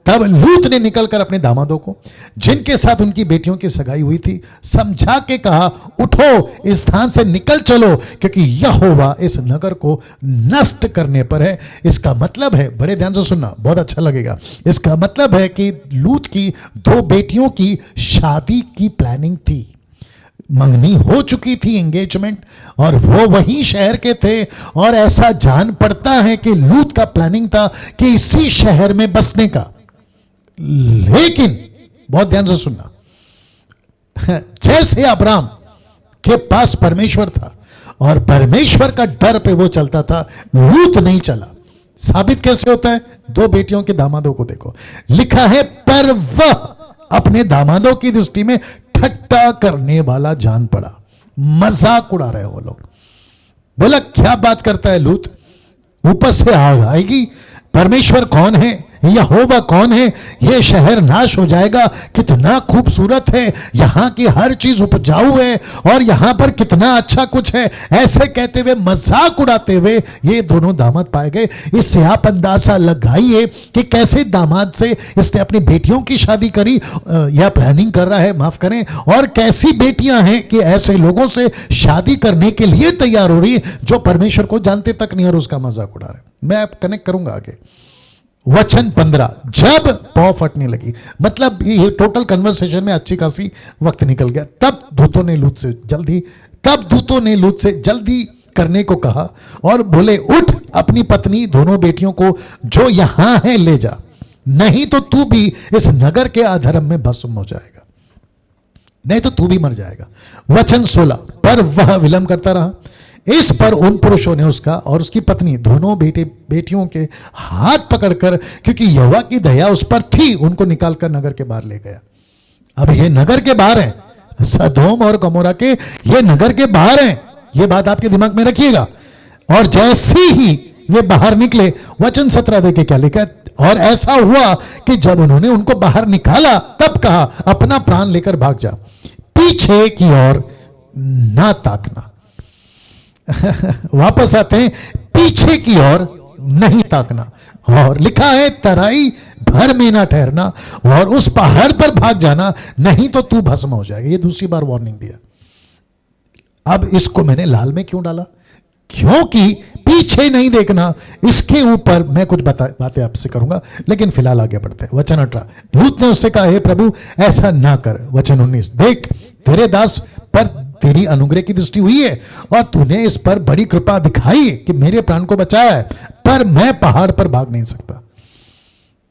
[SPEAKER 1] तब लूत ने निकलकर अपने दामादों को, जिनके साथ उनकी बेटियों की सगाई हुई थी, समझा के कहा, उठो, इस स्थान से निकल चलो, क्योंकि यहोवा इस नगर को नष्ट करने पर है। इसका मतलब है, बड़े ध्यान से सुनना, बहुत अच्छा लगेगा। इसका मतलब है कि लूत की 2 बेटियों की शादी की प्लानिंग थी, मंगनी हो चुकी थी, एंगेजमेंट, और वो वही शहर के थे। और ऐसा जान पड़ता है कि लूत का प्लानिंग था कि इसी शहर में बसने का। लेकिन बहुत ध्यान से सुनना, जैसे अब्राहम के पास परमेश्वर था और परमेश्वर का डर पे वो चलता था, लूत नहीं चला। साबित कैसे होता है? 2 बेटियों के दामादों को देखो, लिखा है पर वह अपने दामादों की दृष्टि में ठट्टा करने वाला जान पड़ा। मजाक उड़ा रहे वो लोग। बोला क्या बात करता है लूत, ऊपर से आग आएगी, परमेश्वर कौन है, यहोवा कौन है, यह शहर नाश हो जाएगा, कितना खूबसूरत है, यहां की हर चीज उपजाऊ है और यहां पर कितना अच्छा कुछ है। ऐसे कहते हुए, मजाक उड़ाते हुए ये दोनों दामाद पाए गए। इससे आप अंदाजा लगाइए कि कैसे दामाद से इसने अपनी बेटियों की शादी करी या प्लानिंग कर रहा है, माफ करें, और कैसी बेटियां हैं कि ऐसे लोगों से शादी करने के लिए तैयार हो रही है जो परमेश्वर को जानते तक नहीं और उसका मजाक उड़ा रहे। मैं आप कनेक्ट करूंगा आगे। वचन 15, जब पौ फटने लगी, मतलब ये टोटल कन्वर्सेशन में अच्छी खासी वक्त निकल गया। तब दूतों ने लूत से जल्दी करने को कहा और बोले, उठ, अपनी पत्नी, दोनों बेटियों को जो यहां है ले जा, नहीं तो तू भी इस नगर के अधर्म में भस्म हो जाएगा, नहीं तो तू भी मर जाएगा। वचन 16, पर वह विलंब करता रहा। इस पर उन पुरुषों ने उसका और उसकी पत्नी दोनों बेटियों के हाथ पकड़कर, क्योंकि यहोवा की दया उस पर थी, उनको निकालकर नगर के बाहर ले गया। अब ये नगर के बाहर है, सदोम और गमोरा के ये नगर के बाहर है, ये बात आपके दिमाग में रखिएगा। और जैसे ही वे बाहर निकले, वचन 17 देखे क्या लिखा है, और ऐसा हुआ कि जब उन्होंने उनको बाहर निकाला तब कहा, अपना प्राण लेकर भाग जा, पीछे की ओर ना ताकना। वापस आते हैं, पीछे की ओर नहीं ताकना। और लिखा है, तराई भर में ना ठहरना और उस पहाड़ पर भाग जाना, नहीं तो तू भस्म हो जाएगा। ये दूसरी बार वार्निंग दिया। अब इसको मैंने लाल में क्यों डाला? क्योंकि पीछे नहीं देखना, इसके ऊपर मैं कुछ बातें आपसे करूंगा, लेकिन फिलहाल आगे बढ़ते हैं। वचन 18, लूत ने उससे कहा, हे प्रभु ऐसा ना कर। वचन 19, देख तेरे दास पर तेरी अनुग्रह की दृष्टि हुई है और तूने इस पर बड़ी कृपा दिखाई कि मेरे प्राण को बचाया है, पर मैं पहाड़ पर भाग नहीं सकता।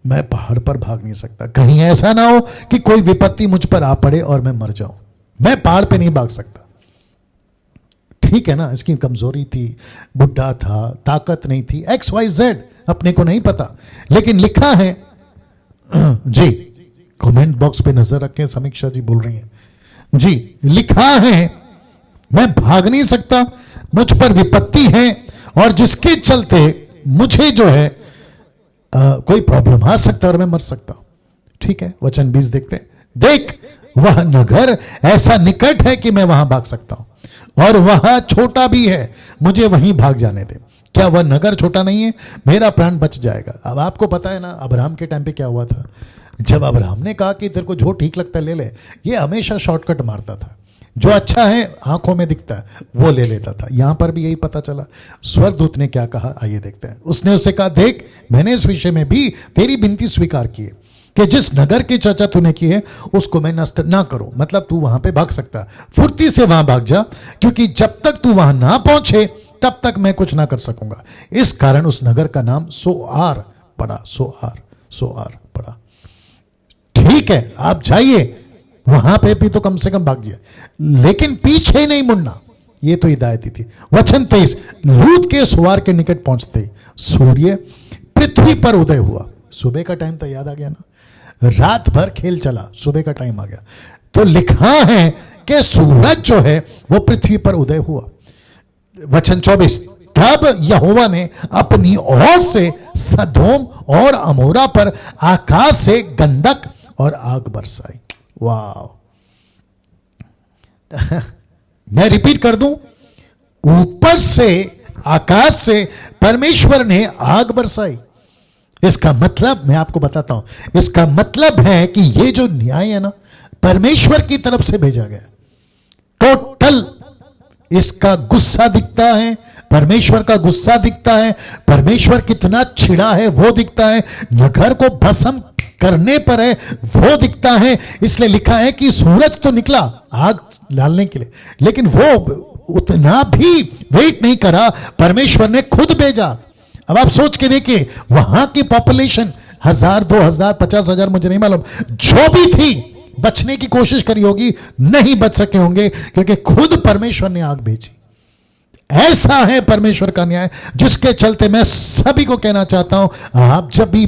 [SPEAKER 1] मैं पहाड़ पर भाग नहीं सकता, कहीं ऐसा ना हो कि कोई विपत्ति मुझ पर आ पड़े और मैं मर जाऊं। मैं पहाड़ पे नहीं भाग सकता। ठीक है ना, इसकी कमजोरी थी, बुढ़ा था, ताकत नहीं थी, XYZ, अपने को नहीं पता। लेकिन लिखा है जी, कमेंट बॉक्स पे नजर रखें, समीक्षा जी बोल रही हैं जी, लिखा है मैं भाग नहीं सकता, मुझ पर विपत्ति है और जिसके चलते मुझे जो है कोई प्रॉब्लम आ सकता है और मैं मर सकता हूं। ठीक है, वचन 20 देखते हैं, देख वह नगर ऐसा निकट है कि मैं वहां भाग सकता हूं और वह छोटा भी है, मुझे वहीं भाग जाने दे। क्या वह नगर छोटा नहीं है? मेरा प्राण बच जाएगा। अब आपको पता है ना अब्राहम के टाइम पे क्या हुआ था। जब अब्राहम ने कहा कि तेरे को जो ठीक लगता है ले ले, ये हमेशा शॉर्टकट मारता था, जो अच्छा है आंखों में दिखता है वो ले लेता था। यहां पर भी यही पता चला। स्वर्गदूत ने क्या कहा, आइए देखते हैं। उसने उससे कहा, देख मैंने इस विषय में भी तेरी विनती स्वीकार की है कि जिस नगर की चर्चा तूने की है उसको मैं नष्ट ना करूं। मतलब तू वहां पे भाग सकता, फुर्ती से वहां भाग जा, क्योंकि जब तक तू वहां ना पहुंचे तब तक मैं कुछ ना कर सकूंगा। इस कारण उस नगर का नाम सोआर पड़ा। सोआर पड़ा। ठीक है, आप जाइए, वहां पे भी तो कम से कम भागिए, लेकिन पीछे ही नहीं मुड़ना। ये तो हिदायत थी। वचन 23, लूत के सुवार के निकट पहुंचते ही सूर्य पृथ्वी पर उदय हुआ। सुबह का टाइम तो याद आ गया ना, रात भर खेल चला, सुबह का टाइम आ गया। तो लिखा है कि सूरज जो है वो पृथ्वी पर उदय हुआ। वचन 24, तब यहोवा ने अपनी ओर से सदोम और अमोरा पर आकाश से गंधक और आग बरसाई। वाह! मैं रिपीट कर दूं, ऊपर से, आकाश से परमेश्वर ने आग बरसाई। इसका मतलब मैं आपको बताता हूं, इसका मतलब है कि ये जो न्याय है ना, परमेश्वर की तरफ से भेजा गया। टोटल इसका गुस्सा दिखता है, परमेश्वर का गुस्सा दिखता है, परमेश्वर कितना छिड़ा है वो दिखता है, नगर को भस्म करने पर है वो दिखता है। इसलिए लिखा है कि सूरज तो निकला आग डालने के लिए, लेकिन वो उतना भी वेट नहीं करा, परमेश्वर ने खुद भेजा। अब आप सोच के देखिए, वहां की पॉपुलेशन 1000, 2000, 50,000 मुझे नहीं मालूम, जो भी थी, बचने की कोशिश करी होगी, नहीं बच सके होंगे, क्योंकि खुद परमेश्वर ने आग भेजी। ऐसा है परमेश्वर का न्याय, जिसके चलते मैं सभी को कहना चाहता हूं, आप जब भी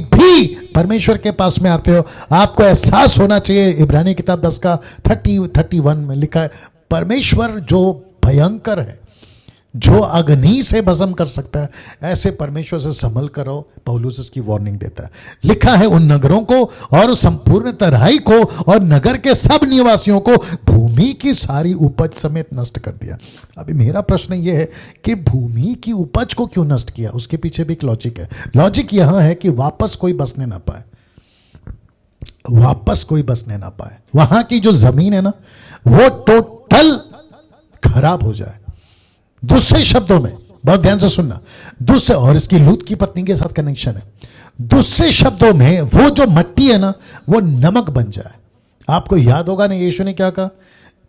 [SPEAKER 1] परमेश्वर के पास में आते हो, आपको एहसास होना चाहिए। इब्रानी किताब 10 का 31 में लिखा है, परमेश्वर जो भयंकर है, जो अग्नि से भस्म कर सकता है, ऐसे परमेश्वर से संभल कर रहो। पौलुस इसकी वार्निंग देता है। लिखा है, उन नगरों को और संपूर्ण तराई को और नगर के सब निवासियों को भूमि की सारी उपज समेत नष्ट कर दिया। अभी मेरा प्रश्न यह है कि भूमि की उपज को क्यों नष्ट किया? उसके पीछे भी एक लॉजिक है। लॉजिक यहां है कि वापस कोई बसने ना पाए, वापस कोई बसने ना पाए। वहां की जो जमीन है ना, वो टोटल खराब हो जाए। दूसरे शब्दों में, बहुत ध्यान से सुनना, दूसरे, और इसकी लूत की पत्नी के साथ कनेक्शन है। दूसरे शब्दों में, वो जो मट्टी है ना, वो नमक बन जाए। आपको याद होगा ना, यीशु ने क्या कहा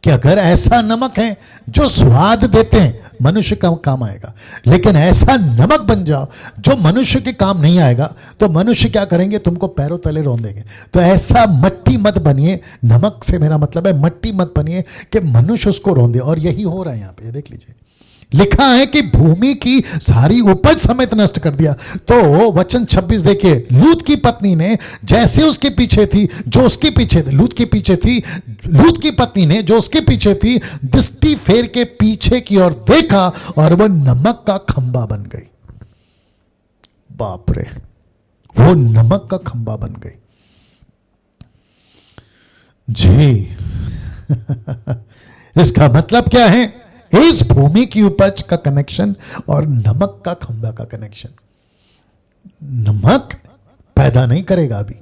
[SPEAKER 1] कि अगर ऐसा नमक है जो स्वाद देते हैं, मनुष्य का काम आएगा, लेकिन ऐसा नमक बन जाओ जो मनुष्य के काम नहीं आएगा, तो मनुष्य क्या करेंगे? तुमको पैरों तले रौंदेंगे। तो ऐसा मट्टी मत बनिए, नमक से मेरा मतलब है मट्टी मत बनिए कि मनुष्य उसको रौंदे। और यही हो रहा है यहां पे, देख लीजिए, लिखा है कि भूमि की सारी उपज समेत नष्ट कर दिया। तो वचन 26 देखिए, लूत की पत्नी ने जैसे उसके पीछे थी, जो उसके पीछे थी, लूत के पीछे थी, लूत की पत्नी ने जो उसके पीछे थी, दृष्टि फेर के पीछे की ओर देखा और वह नमक का खंबा बन गई। बाप रे, वो नमक का खंबा बन गई जी। इसका मतलब क्या है? इस भूमि की उपज का कनेक्शन और नमक का खंबा का कनेक्शन। नमक पैदा नहीं करेगा अभी,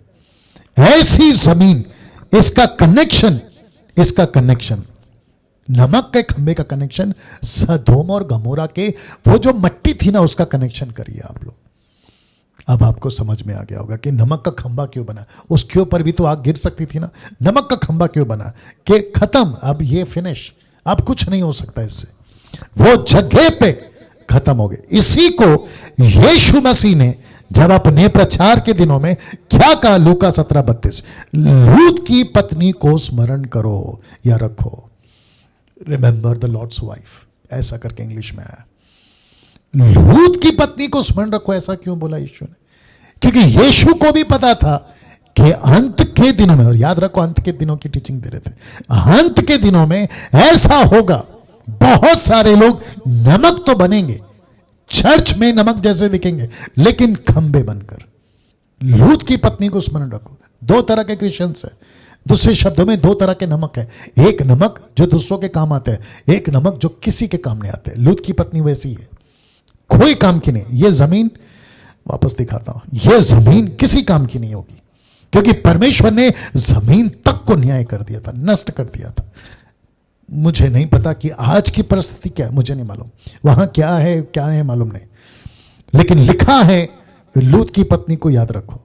[SPEAKER 1] ऐसी जमीन, इसका कनेक्शन, इसका कनेक्शन, नमक के खंबे का कनेक्शन सदोम और गमोरा के वो जो मट्टी थी ना, उसका कनेक्शन करिए आप लोग। अब आपको समझ में आ गया होगा कि नमक का खंबा क्यों बना। उसके ऊपर भी तो आग गिर सकती थी ना, नमक का खंबा क्यों बना कि खत्म, अब ये फिनिश, अब कुछ नहीं हो सकता इससे, वो जगह पे खत्म हो गए। इसी को यीशु मसीह ने जब अपने प्रचार के दिनों में क्या कहा, लूका 17:32, लूत की पत्नी को स्मरण करो या रखो, रिमेंबर द लॉर्ड्स वाइफ, ऐसा करके इंग्लिश में आया। लूत की पत्नी को स्मरण रखो, ऐसा क्यों बोला यीशु ने? क्योंकि यीशु को भी पता था कि अंत के दिनों में, और याद रखो अंत के दिनों की टीचिंग दे रहे थे, अंत के दिनों में ऐसा होगा, बहुत सारे लोग नमक तो बनेंगे, चर्च में नमक जैसे दिखेंगे, लेकिन खंबे बनकर। लूत की पत्नी को स्मरण रखो। दो तरह के क्रिश्चियंस है, दूसरे शब्दों में दो तरह के नमक है। एक नमक जो दूसरों के काम आता है, एक नमक जो किसी के काम नहीं आते। लूत की पत्नी वैसी है, कोई काम की नहीं। ये जमीन, वापस दिखाता हूं, ये जमीन किसी काम की नहीं होगी, क्योंकि परमेश्वर ने जमीन तक को न्याय कर दिया था, नष्ट कर दिया था। मुझे नहीं पता कि आज की परिस्थिति क्या है, मुझे नहीं मालूम, वहां क्या है मालूम नहीं, लेकिन लिखा है लूत की पत्नी को याद रखो।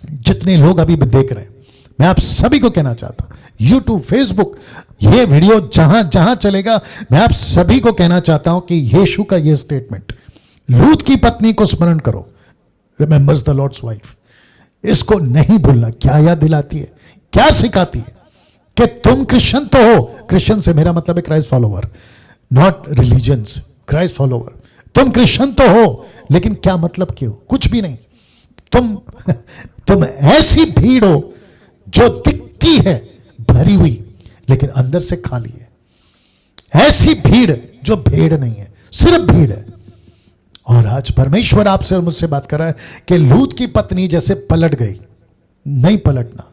[SPEAKER 1] जितने लोग अभी भी देख रहे हैं, मैं आप सभी को कहना चाहता हूं, यूट्यूब, फेसबुक, ये वीडियो जहां जहां चलेगा, मैं आप सभी को कहना चाहता हूं कि यीशु का ये स्टेटमेंट, लूत की पत्नी को स्मरण करो, रिमेंबर्स द लॉर्ड्स वाइफ, इसको नहीं भूलना। क्या याद दिलाती है, क्या सिखाती है कि तुम क्रिश्चियन तो हो, क्रिश्चियन से मेरा मतलब है Christ follower, not religions, Christ follower. तुम क्रिश्चियन तो हो, लेकिन क्या मतलब क्यों, कुछ भी नहीं। तुम ऐसी भीड़ हो जो दिखती है भरी हुई, लेकिन अंदर से खाली है। ऐसी भीड़ जो भेड़ नहीं है, सिर्फ भीड़ है। और आज परमेश्वर आपसे और मुझसे बात कर रहा है कि लूत की पत्नी जैसे पलट गई, नहीं पलटना।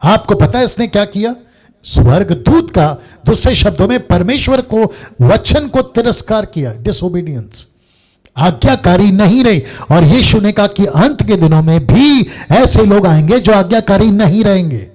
[SPEAKER 1] आपको पता है इसने क्या किया? स्वर्गदूत का, दूसरे शब्दों में परमेश्वर को, वचन को तिरस्कार किया, डिसोबीडियंस, आज्ञाकारी नहीं रही। और यीशु ने कहा कि अंत के दिनों में भी ऐसे लोग आएंगे जो आज्ञाकारी नहीं रहेंगे।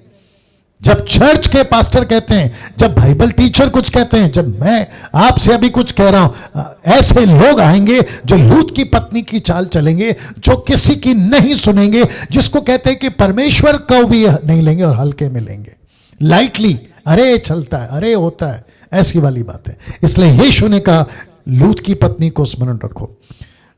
[SPEAKER 1] जब चर्च के पास्टर कहते हैं, जब बाइबल टीचर कुछ कहते हैं, जब मैं आपसे अभी कुछ कह रहा हूं, ऐसे लोग आएंगे जो लूत की पत्नी की चाल चलेंगे, जो किसी की नहीं सुनेंगे, जिसको कहते हैं कि परमेश्वर को भी नहीं लेंगे और हल्के में लेंगे, लाइटली, अरे चलता है, अरे होता है, ऐसी वाली बात है। इसलिए यीशु ने कहा लूत की पत्नी को स्मरण रखो।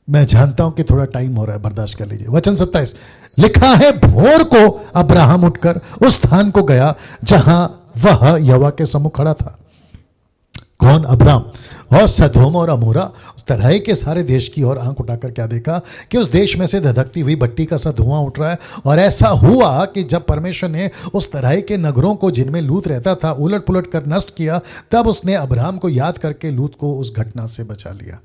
[SPEAKER 1] मैं जानता हूं कि थोड़ा टाइम हो रहा है, बर्दाश्त कर लीजिए। वचन 27 लिखा है, भोर को अब्राहम उठकर उस स्थान को गया जहां वह यहोवा के सम्मुख खड़ा था। कौन? अब्राहम। और सदोम और अमोरा, उस तरह के सारे देश की ओर आंख उठाकर क्या देखा कि उस देश में से धधकती हुई भट्टी का सा धुआं उठ रहा है। और ऐसा हुआ कि जब परमेश्वर ने उस तरह के नगरों को जिनमें लूत रहता था उलट पुलट कर नष्ट किया, तब उसने अब्राहम को याद करके लूत को उस घटना से बचा लिया।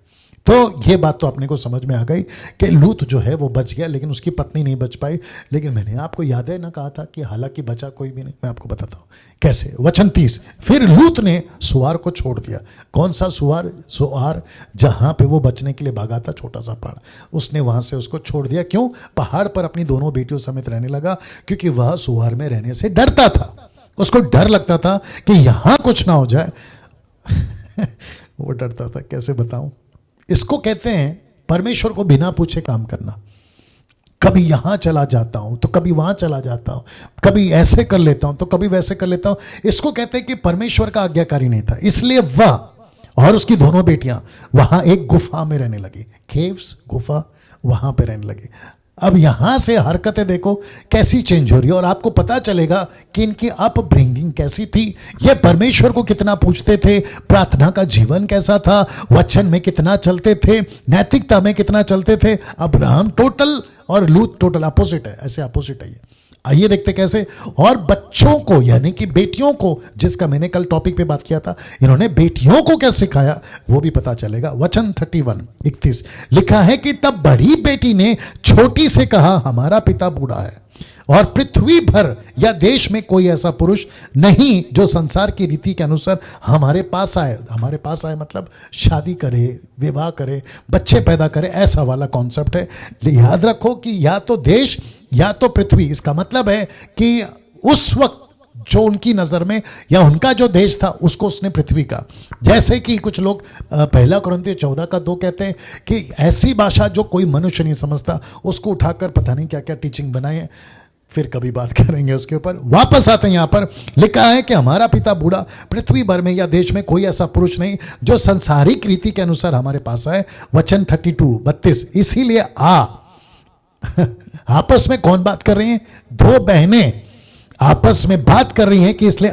[SPEAKER 1] तो ये बात तो अपने को समझ में आ गई कि लूत जो है वो बच गया, लेकिन उसकी पत्नी नहीं बच पाई। लेकिन मैंने आपको याद है ना कहा था कि हालांकि बचा कोई भी नहीं। मैं आपको बताता हूं कैसे। वचन 30, फिर लूत ने सुआर को छोड़ दिया। कौन सा सुआर? सुआर जहां पे वो बचने के लिए भागा था, छोटा सा पहाड़, उसने वहां से उसको छोड़ दिया। क्यों? पहाड़ पर अपनी दोनों बेटियों समेत रहने लगा, क्योंकि वह सुआर में रहने से डरता था। उसको डर लगता था कि यहां कुछ ना हो जाए। वो डरता था, कैसे बताऊं। इसको कहते हैं परमेश्वर को बिना पूछे काम करना। कभी यहां चला जाता हूं तो कभी वहां चला जाता हूं, कभी ऐसे कर लेता हूं तो कभी वैसे कर लेता हूं। इसको कहते हैं कि परमेश्वर का आज्ञाकारी नहीं था। इसलिए वह और उसकी दोनों बेटियां वहां एक गुफा में रहने लगी। केव्स, गुफा, वहां पे रहने लगी। अब यहां से हरकतें देखो कैसी चेंज हो रही है, और आपको पता चलेगा कि इनकी अपब्रिंगिंग कैसी थी। ये परमेश्वर को कितना पूछते थे, प्रार्थना का जीवन कैसा था, वचन में कितना चलते थे, नैतिकता में कितना चलते थे। अब्राहम टोटल और लूत टोटल अपोजिट है, ऐसे अपोजिट है ये। आइए देखते कैसे। और बच्चों को, यानी कि बेटियों को, जिसका मैंने कल टॉपिक पे बात किया था, इन्होंने बेटियों को क्या सिखाया वो भी पता चलेगा। वचन 31 लिखा है कि तब बड़ी बेटी ने छोटी से कहा, हमारा पिता बूढ़ा है और पृथ्वी भर या देश में कोई ऐसा पुरुष नहीं जो संसार की रीति के अनुसार हमारे पास आए। हमारे पास आए मतलब शादी करे, विवाह करे, बच्चे पैदा करे, ऐसा वाला कॉन्सेप्ट है। याद रखो कि या तो देश या तो पृथ्वी। इसका मतलब है कि उस वक्त जो उनकी नजर में या उनका जो देश था उसको उसने पृथ्वी का, जैसे कि कुछ लोग 1 कुरिन्थियों 14:2 कहते हैं कि ऐसी भाषा जो कोई मनुष्य नहीं समझता उसको उठाकर पता नहीं क्या क्या टीचिंग बनाए। फिर कभी बात करेंगे उसके ऊपर। वापस आते हैं, यहां पर लिखा है कि हमारा पिता बूढ़ा, पृथ्वी भर में या देश में कोई ऐसा पुरुष नहीं जो संसारिक रीति के अनुसार हमारे पास आए। वचन 32 इसीलिए आपस में कौन बात कर रही हैं? दो बहनें आपस में बात कर रही हैं कि इसलिए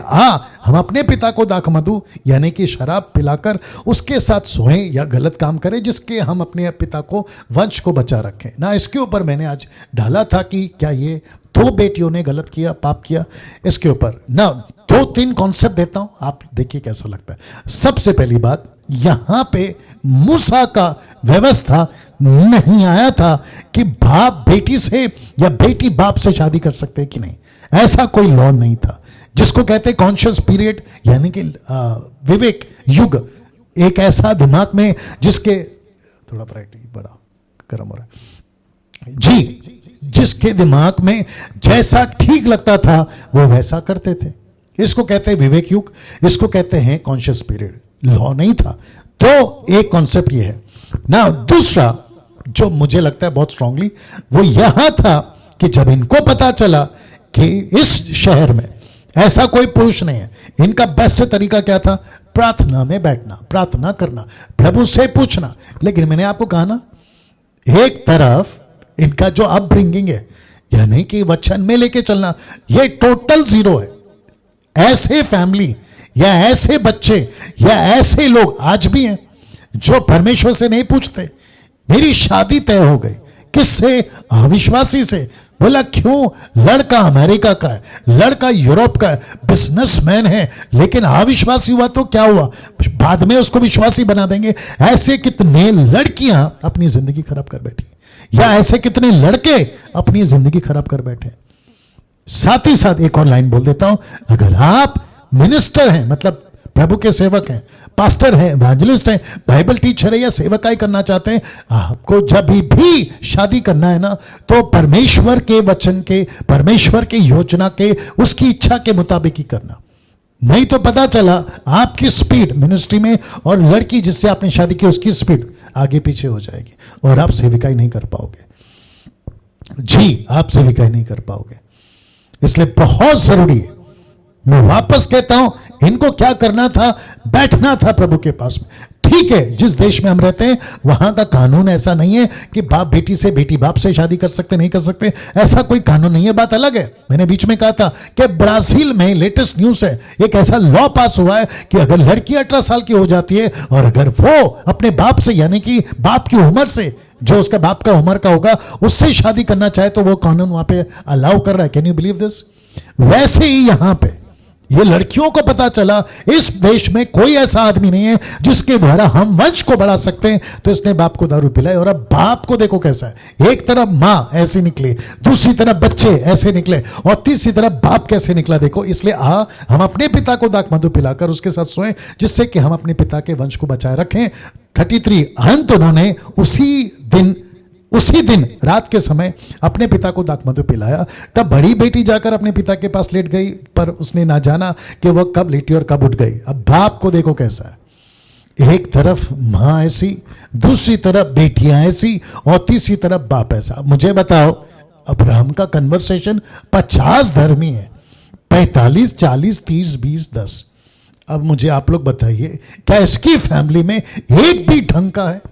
[SPEAKER 1] हम अपने पिता को दाखमधु यानी कि शराब पिलाकर उसके साथ सोएं या गलत काम करें जिसके हम अपने पिता को, वंश को बचा रखें ना। इसके ऊपर मैंने आज डाला था कि क्या ये दो बेटियों ने गलत किया, पाप किया। इसके ऊपर ना 2-3 कॉन्सेप्ट देता हूं, आप देखिए कैसा लगता है। सबसे पहली बात, यहां पे मूसा का व्यवस्था नहीं आया था कि बाप बेटी से या बेटी बाप से शादी कर सकते कि नहीं, ऐसा कोई लॉ नहीं था। जिसको कहते हैं कॉन्शियस पीरियड यानी कि विवेक युग, एक ऐसा दिमाग में जिसके थोड़ा प्राइटी बड़ा गर्म हो रहा है जी, जिसके दिमाग में जैसा ठीक लगता था वो वैसा करते थे। इसको कहते हैं विवेक युग, इसको कहते हैं कॉन्शियस पीरियड। लॉ नहीं था। तो एक कॉन्सेप्ट ये है ना। दूसरा जो मुझे लगता है बहुत स्ट्रांगली, वो यहां था कि जब इनको पता चला कि इस शहर में ऐसा कोई पुरुष नहीं है। इनका बेस्ट तरीका क्या था? प्रार्थना में बैठना, प्रार्थना करना, प्रभु से पूछना। लेकिन मैंने आपको कहा ना, एक तरफ इनका जो अपब्रिंगिंग है, यानी कि वचन में लेके चलना, ये टोटल जीरो है। ऐसे फैमिली या ऐसे बच्चे या ऐसे लोग आज भी हैं जो परमेश्वर से नहीं पूछते। मेरी शादी तय हो गई, किससे? अविश्वासी से। बोला क्यों? लड़का अमेरिका का है, लड़का यूरोप का है, बिजनेसमैन है, लेकिन अविश्वासी हुआ तो क्या हुआ? बाद में उसको विश्वासी बना देंगे। ऐसे कितने लड़कियां अपनी जिंदगी खराब कर बैठी, या ऐसे कितने लड़के अपनी जिंदगी खराब कर बैठे। साथ ही साथ एक और लाइन बोल देता हूं, अगर आप मिनिस्टर हैं, मतलब प्रभु के सेवक हैं, पास्टर हैं, इवेंजलिस्ट हैं, बाइबल टीचर है या सेवकाई करना चाहते हैं, आपको जब भी शादी करना है ना, तो परमेश्वर के वचन के, परमेश्वर के योजना के, उसकी इच्छा के मुताबिक ही करना। नहीं तो पता चला आपकी स्पीड मिनिस्ट्री में और लड़की जिससे आपने शादी की उसकी स्पीड आगे पीछे हो जाएगी और आप सेविकाई नहीं कर पाओगे। जी, आप सेविकाई नहीं कर पाओगे। इसलिए बहुत जरूरी है, मैं वापस कहता हूं, इनको क्या करना था? बैठना था प्रभु के पास में। ठीक है, जिस देश में हम रहते हैं वहां का कानून ऐसा नहीं है कि बाप बेटी से, बेटी बाप से शादी कर सकते, नहीं कर सकते, ऐसा कोई कानून नहीं है। बात अलग है। मैंने बीच में कहा था कि ब्राजील में लेटेस्ट न्यूज है, एक ऐसा लॉ पास हुआ है कि अगर लड़की 18 साल की हो जाती है और अगर वो अपने बाप से, यानी कि बाप की उम्र से, जो उसका बाप का उम्र का होगा, उससे शादी करना चाहे तो वो कानून वहां पे अलाउ कर रहा है। Can you believe this? वैसे ही यहां पे ये लड़कियों को पता चला इस देश में कोई ऐसा आदमी नहीं है जिसके द्वारा हम वंश को बढ़ा सकते हैं, तो इसने बाप को दारू पिलाई। और अब बाप को देखो कैसा है, एक तरफ मां ऐसे निकले, दूसरी तरफ बच्चे ऐसे निकले, और तीसरी तरफ बाप कैसे निकला देखो। इसलिए हम अपने पिता को दाख मधु पिलाकर उसके साथ सोएं, जिससे कि हम अपने पिता के वंश को बचाए रखें। 33 अंत उन्होंने उसी दिन रात के समय अपने पिता को दाख मधु पिलाया। तब बड़ी बेटी जाकर अपने पिता के पास लेट गई, पर उसने ना जाना कि वह कब लेटी और कब उठ गई। अब बाप को देखो कैसा है, एक तरफ मां ऐसी, दूसरी तरफ बेटियां ऐसी, और तीसरी तरफ बाप ऐसा। मुझे बताओ, अब्राहम का कन्वर्सेशन 50 धर्मी है, 45, 40, 30, 20, 10। अब मुझे आप लोग बताइए, क्या इसकी फैमिली में एक भी ढंग का है?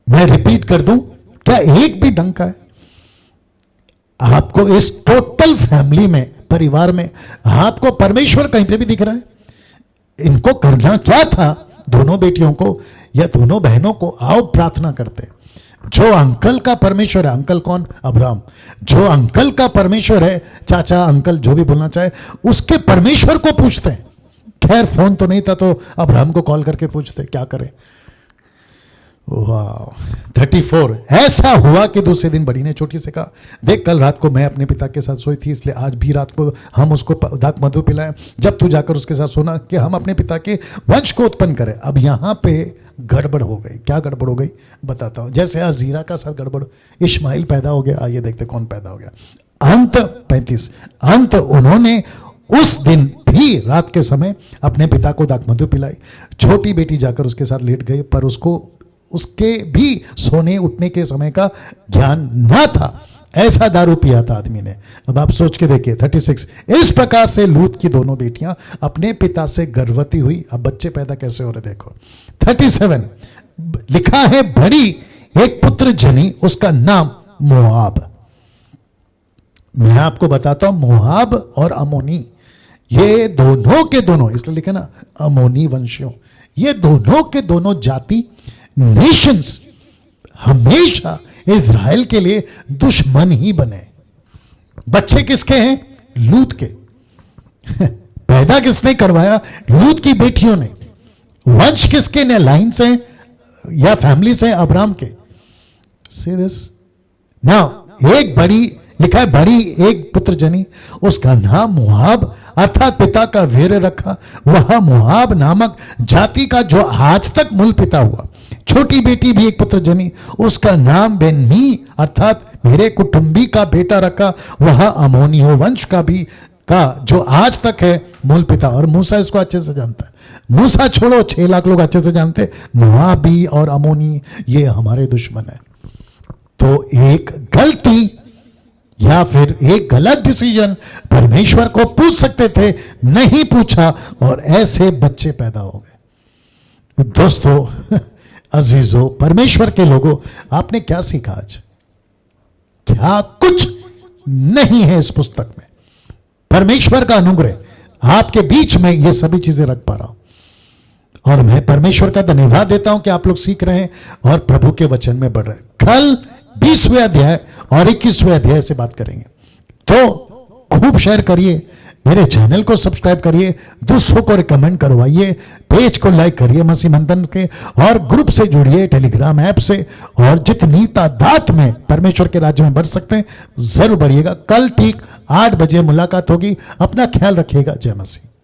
[SPEAKER 1] मैं रिपीट कर दूं, क्या एक भी ढंग का है? आपको इस टोटल फैमिली में, परिवार में, आपको परमेश्वर कहीं पे भी दिख रहा है? इनको करना क्या था? दोनों बेटियों को या दोनों बहनों को, आओ प्रार्थना करते। जो अंकल का परमेश्वर है, अंकल कौन? अब्राहम। जो अंकल का परमेश्वर है, चाचा, अंकल, जो भी बोलना चाहे, उसके परमेश्वर को पूछते हैं। खैर फोन तो नहीं था तो अब्राहम को कॉल करके पूछते क्या करें। वाह। 34 ऐसा हुआ कि दूसरे दिन बड़ी ने छोटी से कहा, देख कल रात को मैं अपने पिता के साथ सोई थी, इसलिए आज भी रात को हम उसको दाख मधु पिलाएं, जब तू जाकर उसके साथ सोना कि हम अपने पिता के वंश को उत्पन्न करें। अब यहां पे गड़बड़ हो गई। क्या गड़बड़ हो गई बताता हूं। जैसे अजीरा का साथ गड़बड़, इस्माइल पैदा हो गया। आइए देखते कौन पैदा हो गया। अंत 35 अंत उन्होंने उस दिन भी रात के समय अपने पिता को दाख मधु पिलाई। छोटी बेटी जाकर उसके साथ लेट गई, पर उसके भी सोने उठने के समय का ज्ञान ना था। ऐसा दारू पिया था आदमी ने। अब आप सोच के देखिए। 36 इस प्रकार से लूत की दोनों बेटियां अपने पिता से गर्भवती हुई। अब बच्चे पैदा कैसे हो रहे देखो। 37 लिखा है, बड़ी एक पुत्र जनी, उसका नाम मोआब। मैं आपको बताता हूं, मोआब और अमोनी, ये दोनों के दोनों, इसलिए लिखे ना अमोनी वंशियों, ये दोनों के दोनों जाति, नेशंस हमेशा इज़राइल के लिए दुश्मन ही बने। बच्चे किसके हैं? लूत के। पैदा किसने करवाया? लूत की बेटियों ने। वंश किसके ने? लाइन से या फैमिली से? अब्राहम के। See this? नाउ एक बड़ी, लिखा है बड़ी एक पुत्र जनी, उसका नाम मोआब अर्थात पिता का वीर रखा। वह मोआब नामक जाति का जो आज तक मूल पिता हुआ। छोटी बेटी भी एक पुत्र जनी, उसका नाम बेन्नी अर्थात मेरे कुटुंबी का बेटा रखा। वह अमोनियो वंश का भी का जो आज तक है मूल पिता। और मूसा इसको अच्छे से जानता है। मूसा छोड़ो, 6 लाख लोग अच्छे से जानते, मोआबी और अमोनी ये हमारे दुश्मन है। तो एक गलती या फिर एक गलत डिसीजन परमेश्वर को पूछ सकते थे, नहीं पूछा और ऐसे बच्चे पैदा हो गए। दोस्तों, अजीजों, परमेश्वर के लोगों, आपने क्या सीखा आज? क्या कुछ नहीं है इस पुस्तक में। परमेश्वर का अनुग्रह आपके बीच में ये सभी चीजें रख पा रहा हूं और मैं परमेश्वर का धन्यवाद देता हूं कि आप लोग सीख रहे हैं और प्रभु के वचन में बढ़ रहे हैं। कल 20वें अध्याय और 21वें अध्याय से बात करेंगे, तो खूब शेयर करिए, मेरे चैनल को सब्सक्राइब करिए, दूसरों को रिकमेंड करवाइए, पेज को लाइक करिए मसीह मंथन के, और ग्रुप से जुड़िए टेलीग्राम ऐप से, और जितनी तादाद में परमेश्वर के राज्य में बढ़ सकते हैं जरूर बढ़िएगा। कल ठीक 8 बजे मुलाकात होगी। अपना ख्याल रखिएगा। जय मसीह।